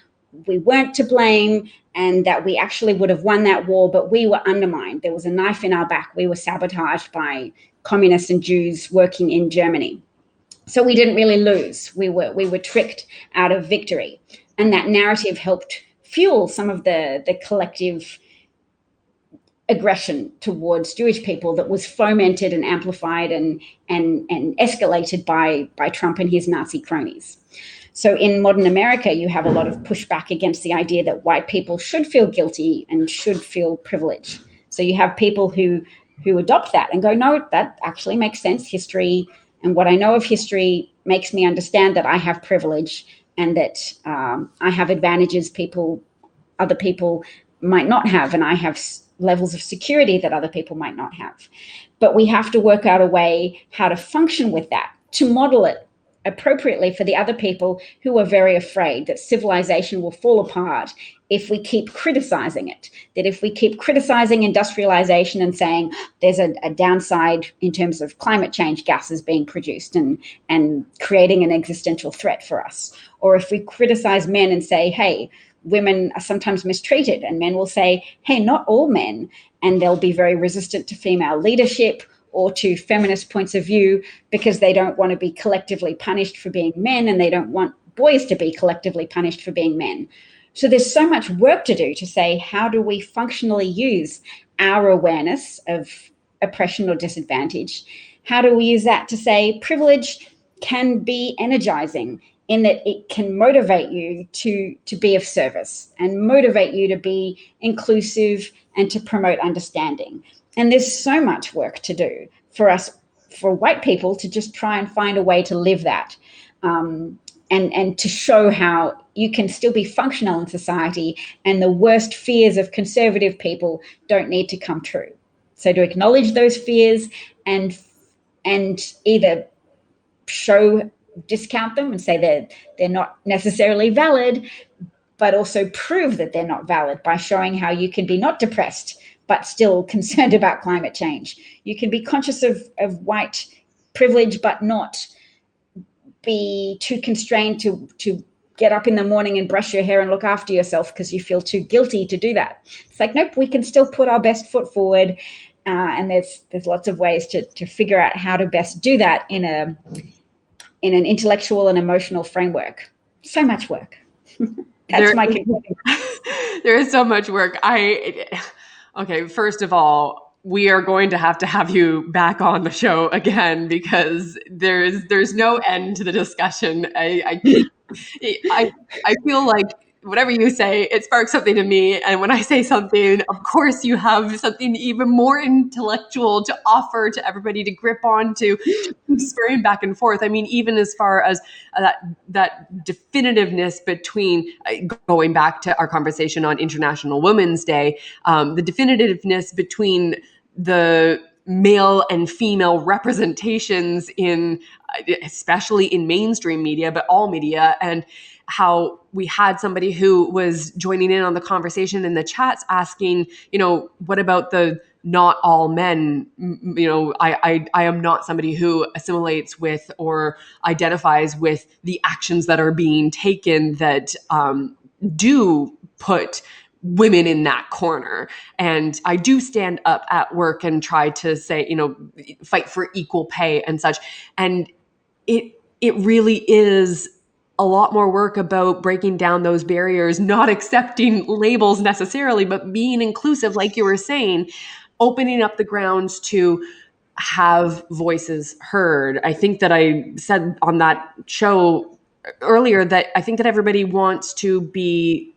we weren't to blame and that we actually would have won that war, but we were undermined. There was a knife in our back. We were sabotaged by communists and Jews working in Germany. So we didn't really lose. We were tricked out of victory. And that narrative helped fuel some of the collective aggression towards Jewish people that was fomented and amplified and escalated by Trump and his Nazi cronies. So in modern America, you have a lot of pushback against the idea that white people should feel guilty and should feel privilege. So you have people who adopt that and go, no, that actually makes sense. History and what I know of history makes me understand that I have privilege and that I have advantages other people might not have, and I have levels of security that other people might not have. But we have to work out a way how to function with that, to model it appropriately for the other people who are very afraid that civilization will fall apart if we keep criticizing it, that if we keep criticizing industrialization and saying there's a downside in terms of climate change gases being produced and creating an existential threat for us, or if we criticize men and say, hey, women are sometimes mistreated, and men will say, hey, not all men, and they'll be very resistant to female leadership or to feminist points of view because they don't want to be collectively punished for being men, and they don't want boys to be collectively punished for being men. So there's so much work to do to say, how do we functionally use our awareness of oppression or disadvantage? How do we use that to say privilege can be energizing, in that it can motivate you to be of service and motivate you to be inclusive and to promote understanding. And there's so much work to do for us, for white people, to just try and find a way to live that and to show how you can still be functional in society and the worst fears of conservative people don't need to come true. So to acknowledge those fears and either discount them and say they're not necessarily valid, but also prove that they're not valid by showing how you can be not depressed but still concerned about climate change. You can be conscious of white privilege but not be too constrained to get up in the morning and brush your hair and look after yourself because you feel too guilty to do that. It's like, nope, we can still put our best foot forward, and there's lots of ways to figure out how to best do that in an intellectual and emotional framework. So much work. That's my conclusion. There is so much work. Okay, first of all, we are going to have you back on the show again because there's no end to the discussion. I feel like whatever you say, it sparks something to me. And when I say something, of course, you have something even more intellectual to offer to everybody to grip onto, to keep spurring back and forth. I mean, even as far as that definitiveness between, going back to our conversation on International Women's Day, the definitiveness between the male and female representations in, especially in mainstream media, but all media, and how we had somebody who was joining in on the conversation in the chats asking, what about the not all men? I am not somebody who assimilates with or identifies with the actions that are being taken that do put women in that corner. And I do stand up at work and try to say, fight for equal pay and such. And it really is a lot more work about breaking down those barriers, not accepting labels necessarily, but being inclusive, like you were saying, opening up the grounds to have voices heard. I think that I said on that show earlier that I think that everybody wants to be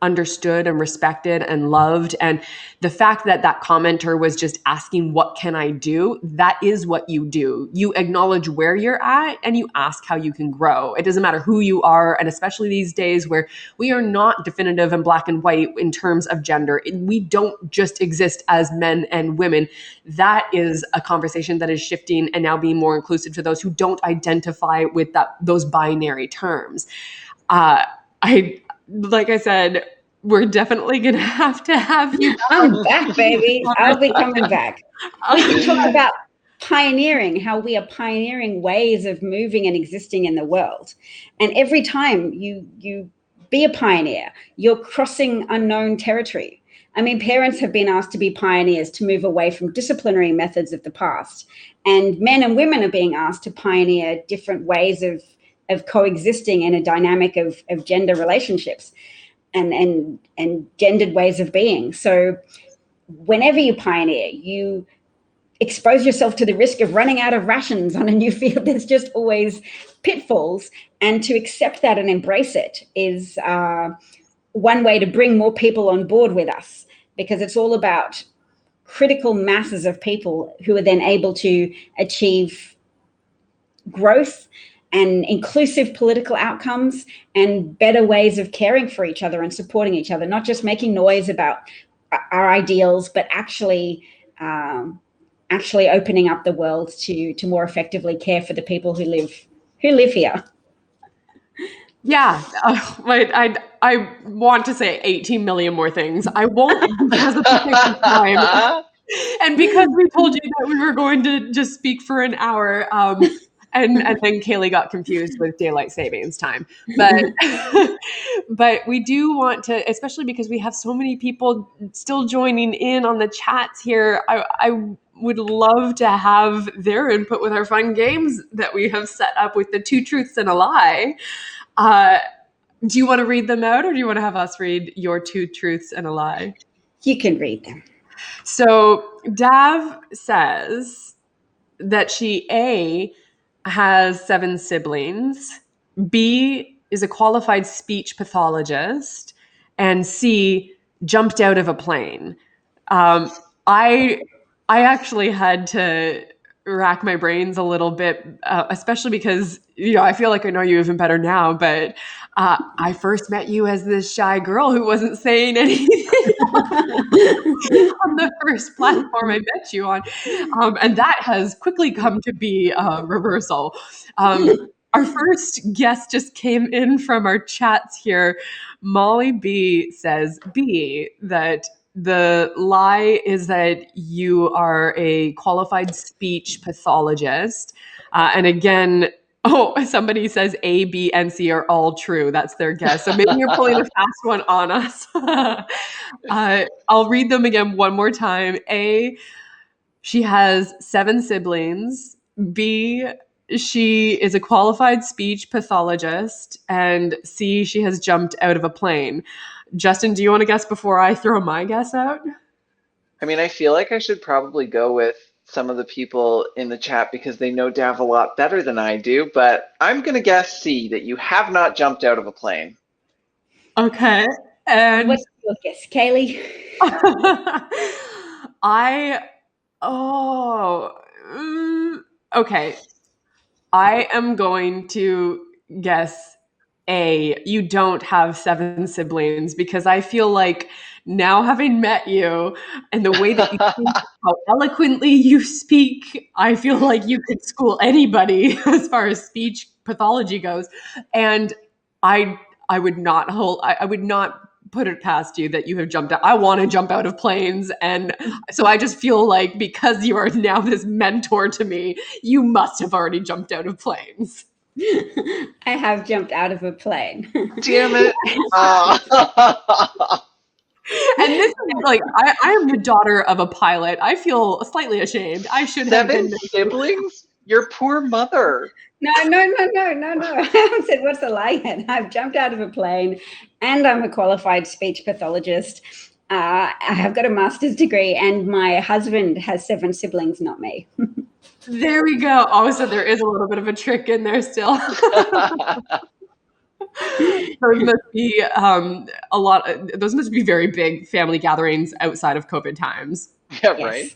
understood and respected and loved. And the fact that that commenter was just asking, what can I do? That is what you do. You acknowledge where you're at and you ask how you can grow. It doesn't matter who you are. And especially these days where we are not definitive and black and white in terms of gender. We don't just exist as men and women. That is a conversation that is shifting and now being more inclusive to those who don't identify with those binary terms. Like I said, we're definitely going to have you. I'm back, baby. I'll be coming back. We can talk about pioneering, how we are pioneering ways of moving and existing in the world. And every time you be a pioneer, you're crossing unknown territory. I mean, parents have been asked to be pioneers to move away from disciplinary methods of the past. And men and women are being asked to pioneer different ways of coexisting in a dynamic of gender relationships and gendered ways of being. So whenever you pioneer, you expose yourself to the risk of running out of rations on a new field. There's just always pitfalls. And to accept that and embrace it is one way to bring more people on board with us, because it's all about critical masses of people who are then able to achieve growth and inclusive political outcomes and better ways of caring for each other and supporting each other, not just making noise about our ideals, but actually opening up the world to more effectively care for the people who live here. Yeah, I want to say 18 million more things. I won't because of the time. And because we told you that we were going to just speak for an hour, and then Kaylee got confused with daylight savings time. But we do want to, especially because we have so many people still joining in on the chats here, I would love to have their input with our fun games that we have set up with the 2 truths and a lie. Do you want to read them out, or do you want to have us read your 2 truths and a lie? You can read them. So Dav says that she A, has 7 siblings, B, is a qualified speech pathologist, and C, jumped out of a plane. I actually had to rack my brains a little bit, especially because, I feel like I know you even better now, but I first met you as this shy girl who wasn't saying anything on the first platform I met you on. And that has quickly come to be a reversal. Our first guest just came in from our chats here. Molly B says, B, that the lie is that you are a qualified speech pathologist. And again, somebody says A, B, and C are all true. That's their guess. So maybe you're pulling a fast one on us. I'll read them again one more time. A, she has 7 siblings. B, she is a qualified speech pathologist. And C, she has jumped out of a plane. Justin, do you want to guess before I throw my guess out? I mean, I feel like I should probably go with some of the people in the chat because they know Dav a lot better than I do, but I'm going to guess C, that you have not jumped out of a plane. Okay. And What's your guess, Kaylee? Okay. I am going to guess A, you don't have 7 siblings, because I feel like now, having met you and the way that you speak, how eloquently you speak, I feel like you could school anybody as far as speech pathology goes. And I I would not put it past you that you have jumped out. I want to jump out of planes. And so I just feel like, because you are now this mentor to me, you must have already jumped out of planes. I have jumped out of a plane. Damn it. And this is like, I am the daughter of a pilot. I feel slightly ashamed. I should have 7 been. siblings? Your poor mother. No. I haven't said what's the lie yet. I've jumped out of a plane, and I'm a qualified speech pathologist. I have got a master's degree, and my husband has 7 siblings, not me. There we go. Oh, so there is a little bit of a trick in there still. Those must be those must be very big family gatherings outside of COVID times. Yeah, right.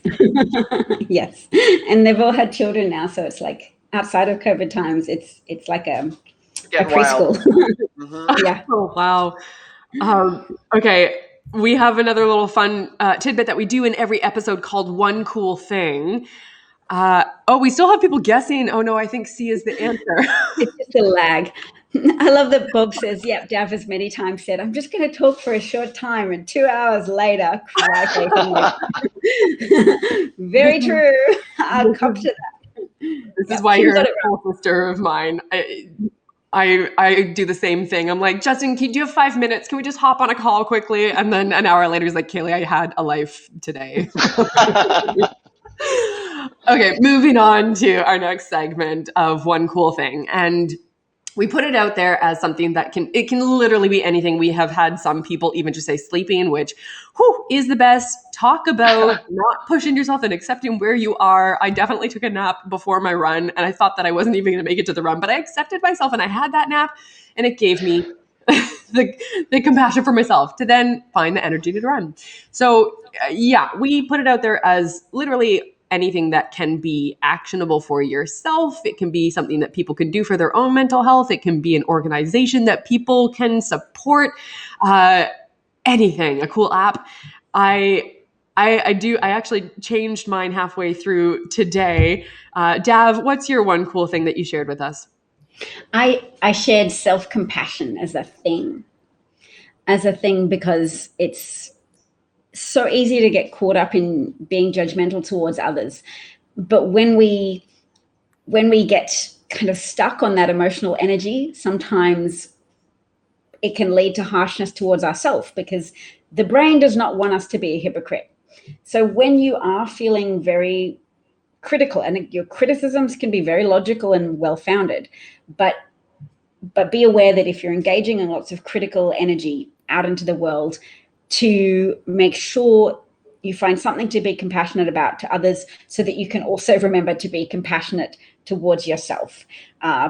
Yes, and they've all had children now, so it's like outside of COVID times, it's like a preschool. Yeah. Oh wow. Okay, we have another little fun tidbit that we do in every episode called One Cool Thing. We still have people guessing. Oh no, I think C is the answer. It's just a lag. I love that Bob says, yep, Dav has many times said, I'm just going to talk for a short time, and 2 hours later, very true. I'll cop to that. This is why you're a cool sister of mine. I do the same thing. I'm like, Justin, do you have 5 minutes? Can we just hop on a call quickly? And then an hour later, he's like, Kaylee, I had a life today. Okay, moving on to our next segment of One Cool Thing. And we put it out there as something that can literally be anything. We have had some people even just say sleeping, which is the best. Talk about not pushing yourself and accepting where you are. I definitely took a nap before my run, and I thought that I wasn't even going to make it to the run, but I accepted myself and I had that nap, and it gave me the compassion for myself to then find the energy to run. So we put it out there as literally anything that can be actionable for yourself. It can be something that people can do for their own mental health. It can be an organization that people can support. Anything, a cool app. I actually changed mine halfway through today. Dav, what's your one cool thing that you shared with us? I shared self-compassion as a thing because it's so easy to get caught up in being judgmental towards others. But when we get kind of stuck on that emotional energy, sometimes it can lead to harshness towards ourselves, because the brain does not want us to be a hypocrite. So when you are feeling very critical, and your criticisms can be very logical and well-founded, but be aware that if you're engaging in lots of critical energy out into the world, to make sure you find something to be compassionate about to others, so that you can also remember to be compassionate towards yourself,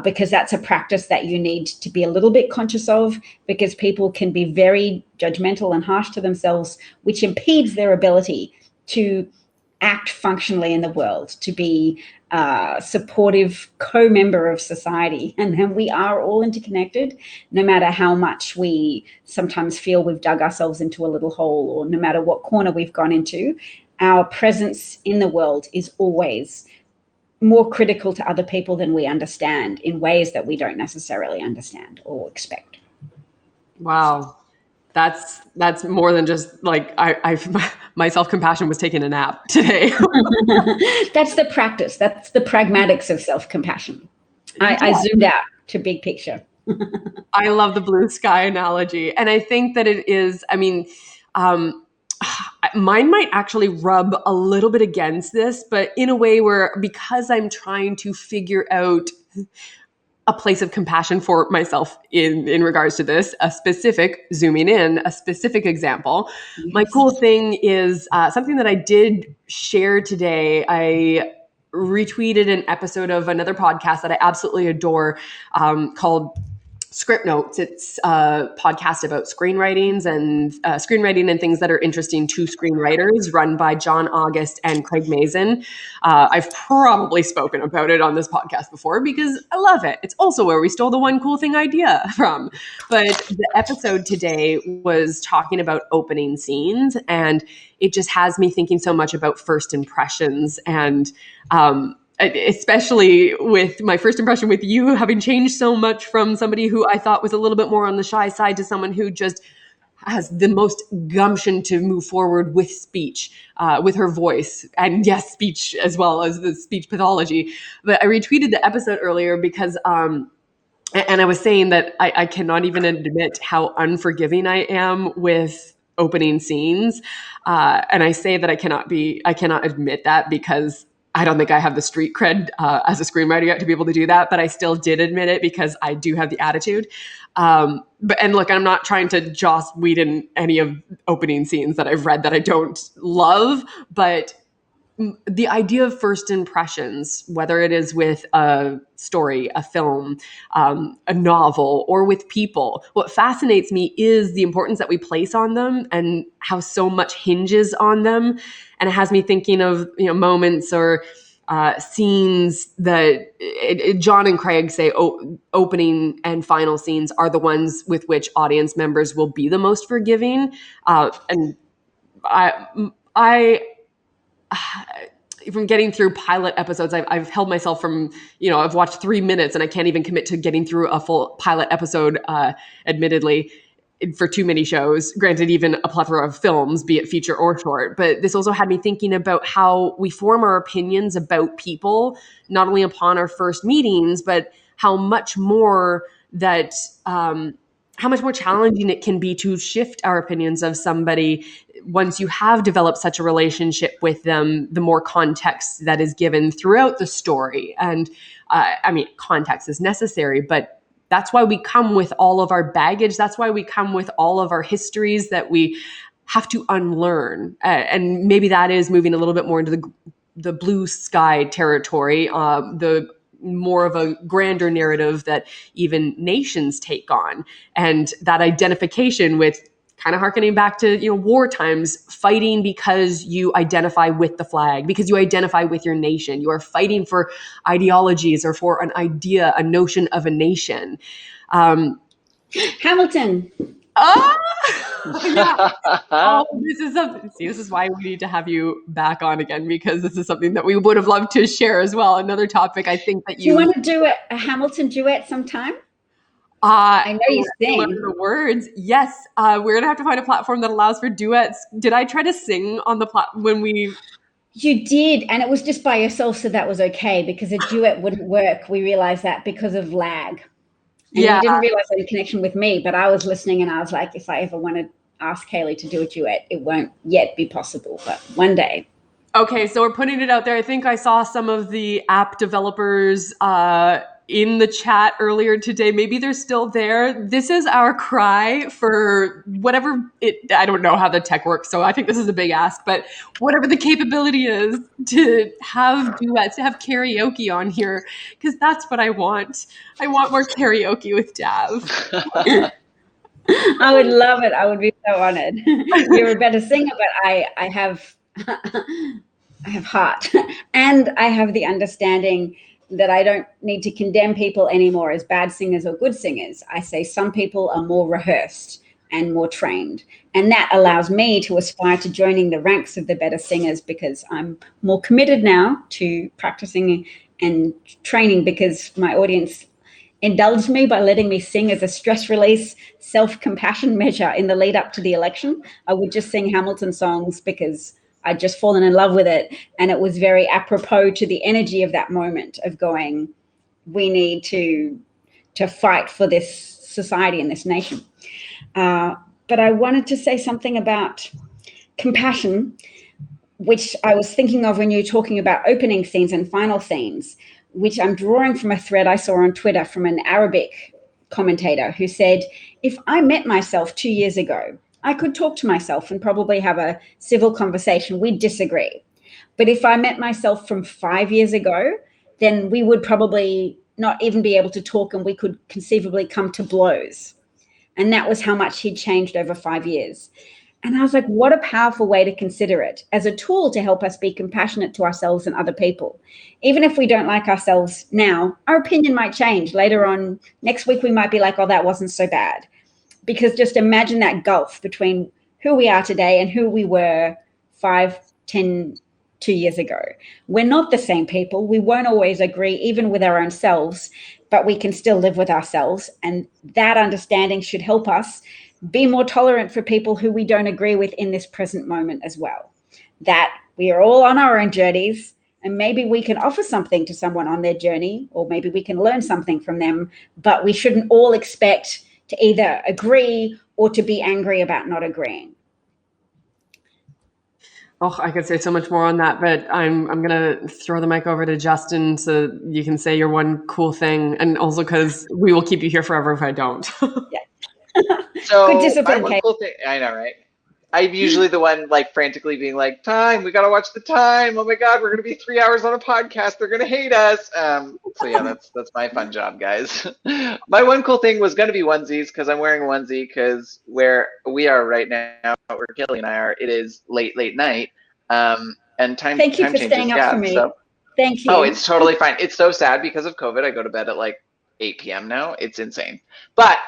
because that's a practice that you need to be a little bit conscious of, because people can be very judgmental and harsh to themselves, which impedes their ability to act functionally in the world, to be a supportive co-member of society. And then we are all interconnected, no matter how much we sometimes feel we've dug ourselves into a little hole, or no matter what corner we've gone into, our presence in the world is always more critical to other people than we understand, in ways that we don't necessarily understand or expect. Wow. That's more than just like my self-compassion was taking a nap today. That's the practice. That's the pragmatics of self-compassion. I zoomed out to big picture. I love the blue sky analogy. And I think that it is, mine might actually rub a little bit against this, but in a way where, because I'm trying to figure out a place of compassion for myself in regards to this, a specific example. Yes. My cool thing is something that I did share today. I retweeted an episode of another podcast that I absolutely adore, called Script Notes. It's a podcast about screenwriting and things that are interesting to screenwriters, run by John August and Craig Mazin. I've probably spoken about it on this podcast before because I love it. It's also where we stole the one cool thing idea from. But the episode today was talking about opening scenes, and it just has me thinking so much about first impressions and especially with my first impression with you having changed so much from somebody who I thought was a little bit more on the shy side to someone who just has the most gumption to move forward with speech, with her voice, and yes, speech as well as the speech pathology. But I retweeted the episode earlier because, and I was saying that I cannot even admit how unforgiving I am with opening scenes. And I say that I cannot admit that because I don't think I have the street cred as a screenwriter yet to be able to do that, but I still did admit it because I do have the attitude. And look, I'm not trying to Joss Whedon any of opening scenes that I've read that I don't love, but the idea of first impressions, whether it is with a story, a film, a novel, or with people, what fascinates me is the importance that we place on them and how so much hinges on them. And it has me thinking of moments or scenes that John and Craig say opening and final scenes are the ones with which audience members will be the most forgiving. And I from getting through pilot episodes, I've held myself from, I've watched 3 minutes and I can't even commit to getting through a full pilot episode, admittedly, for too many shows, granted, even a plethora of films, be it feature or short. But this also had me thinking about how we form our opinions about people, not only upon our first meetings, but how much more challenging it can be to shift our opinions of somebody once you have developed such a relationship with them, the more context that is given throughout the story. And context is necessary, but that's why we come with all of our baggage. That's why we come with all of our histories that we have to unlearn. And maybe that is moving a little bit more into the blue sky territory, the more of a grander narrative that even nations take on. And that identification with kind of harkening back to, war times, fighting because you identify with the flag, because you identify with your nation. You are fighting for ideologies or for an idea, a notion of a nation. Hamilton. Yeah. This is why we need to have you back on again, because this is something that we would have loved to share as well. Another topic I think that Do you want to do a Hamilton duet sometime? I know you sing. Learn the words. Yes, we're gonna have to find a platform that allows for duets. Did I try to sing on the when we? You did, and it was just by yourself, so that was okay because a duet wouldn't work. We realized that because of lag. And you didn't realize any connection with me, but I was listening and I was like, if I ever want to ask Kaylee to do a duet, it won't yet be possible, but one day. Okay, so we're putting it out there. I think I saw some of the app developers in the chat earlier today. Maybe they're still there. This is our cry for whatever I don't know how the tech works, so I think this is a big ask, but whatever the capability is to have duets, to have karaoke on here, because that's what I want. I want more karaoke with Dav. I would love it. I would be so honored. You're a better singer, but I have heart, and I have the understanding that I don't need to condemn people anymore as bad singers or good singers. I say some people are more rehearsed and more trained, and that allows me to aspire to joining the ranks of the better singers because I'm more committed now to practicing and training because my audience indulged me by letting me sing as a stress release, self-compassion measure in the lead up to the election. I would just sing Hamilton songs because I'd just fallen in love with it. And it was very apropos to the energy of that moment of going, we need to fight for this society and this nation. But I wanted to say something about compassion, which I was thinking of when you were talking about opening scenes and final scenes, which I'm drawing from a thread I saw on Twitter from an Arabic commentator who said, if I met myself 2 years ago, I could talk to myself and probably have a civil conversation. We'd disagree. But if I met myself from 5 years ago, then we would probably not even be able to talk, and we could conceivably come to blows. And that was how much he'd changed over 5 years. And I was like, what a powerful way to consider it as a tool to help us be compassionate to ourselves and other people. Even if we don't like ourselves now, our opinion might change later on. Next week, we might be like, oh, that wasn't so bad. Because just imagine that gulf between who we are today and who we were 5, 10, 2 years ago. We're not the same people. We won't always agree, even with our own selves, but we can still live with ourselves. And that understanding should help us be more tolerant for people who we don't agree with in this present moment as well. That we are all on our own journeys, and maybe we can offer something to someone on their journey, or maybe we can learn something from them, but we shouldn't all expect to either agree or to be angry about not agreeing. Oh, I could say so much more on that, but I'm going to throw the mic over to Justin so you can say your one cool thing, and also because we will keep you here forever if I don't. Yeah. So Good discipline, my one Kate. cool thing, I know, right? I'm usually the one like frantically being like, time, we got to watch the time. Oh my God, we're going to be 3 hours on a podcast. They're going to hate us. So yeah, that's my fun job, guys. My one cool thing was going to be onesies, because I'm wearing a onesie because where we are right now, where Kelly and I are, it is late night. And time Thank you time for changes. staying up Yeah, for me. so, Thank you. oh, it's totally fine. It's so sad because of COVID. I go to bed at like 8 p.m. now. It's insane. But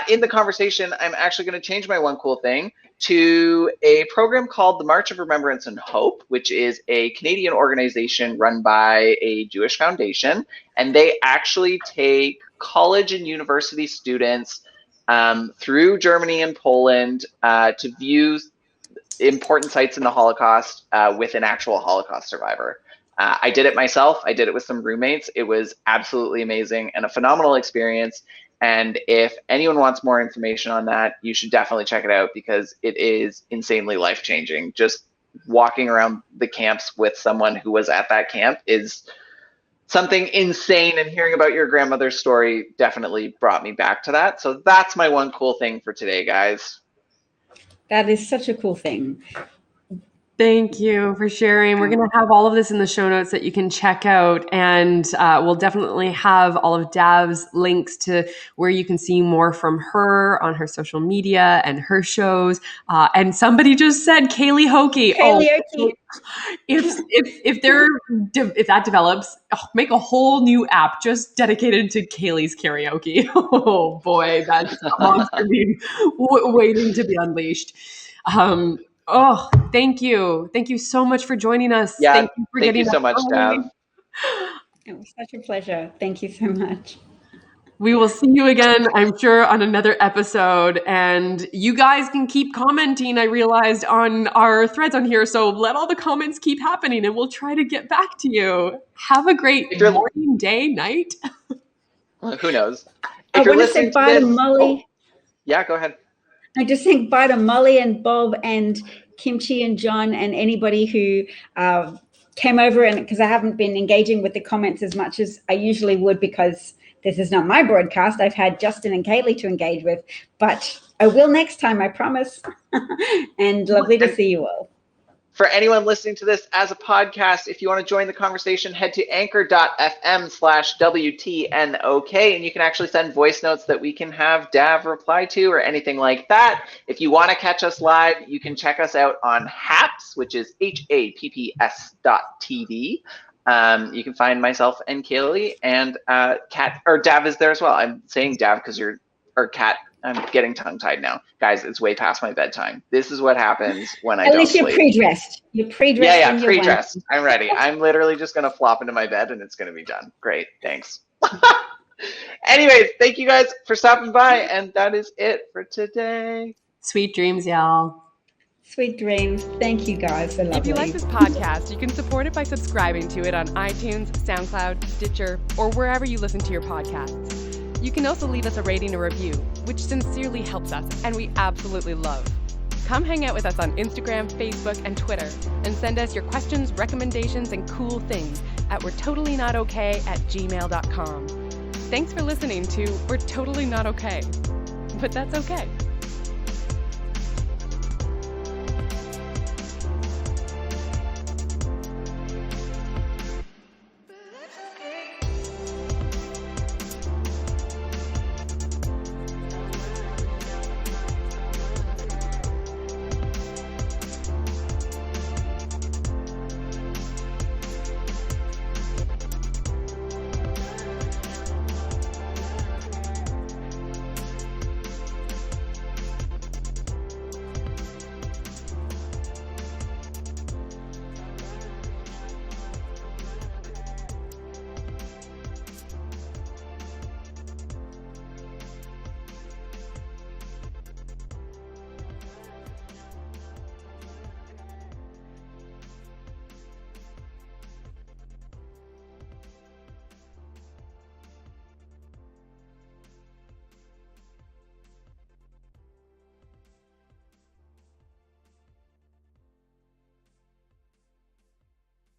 in the conversation, I'm actually going to change my one cool thing to a program called the March of Remembrance and Hope, which is a Canadian organization run by a Jewish foundation. And they actually take college and university students through Germany and Poland to view important sites in the Holocaust with an actual Holocaust survivor. I did it myself. I did it with some roommates. It was absolutely amazing and a phenomenal experience. And if anyone wants more information on that, you should definitely check it out because it is insanely life-changing. Just walking around the camps with someone who was at that camp is something insane. And hearing about your grandmother's story definitely brought me back to that. So that's my one cool thing for today, guys. That is such a cool thing. Thank you for sharing. We're going to have all of this in the show notes that you can check out. And we'll definitely have all of Dav's links to where you can see more from her on her social media and her shows. And somebody just said Kaylee Hokey. Karaoke. If that develops, make a whole new app just dedicated to Kaylee's karaoke. Oh boy, that's a monster waiting to be unleashed. Oh, thank you. Thank you so much for joining us. Yeah, thank you for getting so much, Dav. It was such a pleasure. Thank you so much. We will see you again, I'm sure, on another episode. And you guys can keep commenting, I realized, on our threads on here. So let all the comments keep happening and we'll try to get back to you. Have a great morning, day, night. Who knows? I want to say bye to Molly. Yeah, go ahead. I just think bye to Molly and Bob and Kimchi and John and anybody who came over, and because I haven't been engaging with the comments as much as I usually would because this is not my broadcast. I've had Justin and Kaylee to engage with, but I will next time, I promise. And lovely to see you all. For anyone listening to this as a podcast, if you want to join the conversation, head to anchor.fm/WTNOK, and you can actually send voice notes that we can have Dav reply to or anything like that. If you want to catch us live, you can check us out on HAPS, which is HAPPS.tv. You can find myself and Kaylee, and Kat, or Dav is there as well. I'm saying Dav because Kat. I'm getting tongue-tied now. Guys, it's way past my bedtime. This is what happens when I don't sleep. At least you're pre-dressed. You're pre-dressed. Yeah, pre-dressed. I'm ready. I'm literally just going to flop into my bed and it's going to be done. Great, thanks. Anyways, thank you guys for stopping by, and that is it for today. Sweet dreams, y'all. Sweet dreams. Thank you guys. They're lovely. If you like this podcast, you can support it by subscribing to it on iTunes, SoundCloud, Stitcher, or wherever you listen to your podcasts. You can also leave us a rating or review, which sincerely helps us and we absolutely love. Come hang out with us on Instagram, Facebook, and Twitter, and send us your questions, recommendations, and cool things at we'retotallynotokay@gmail.com. Thanks for listening to We're Totally Not Okay, but that's okay.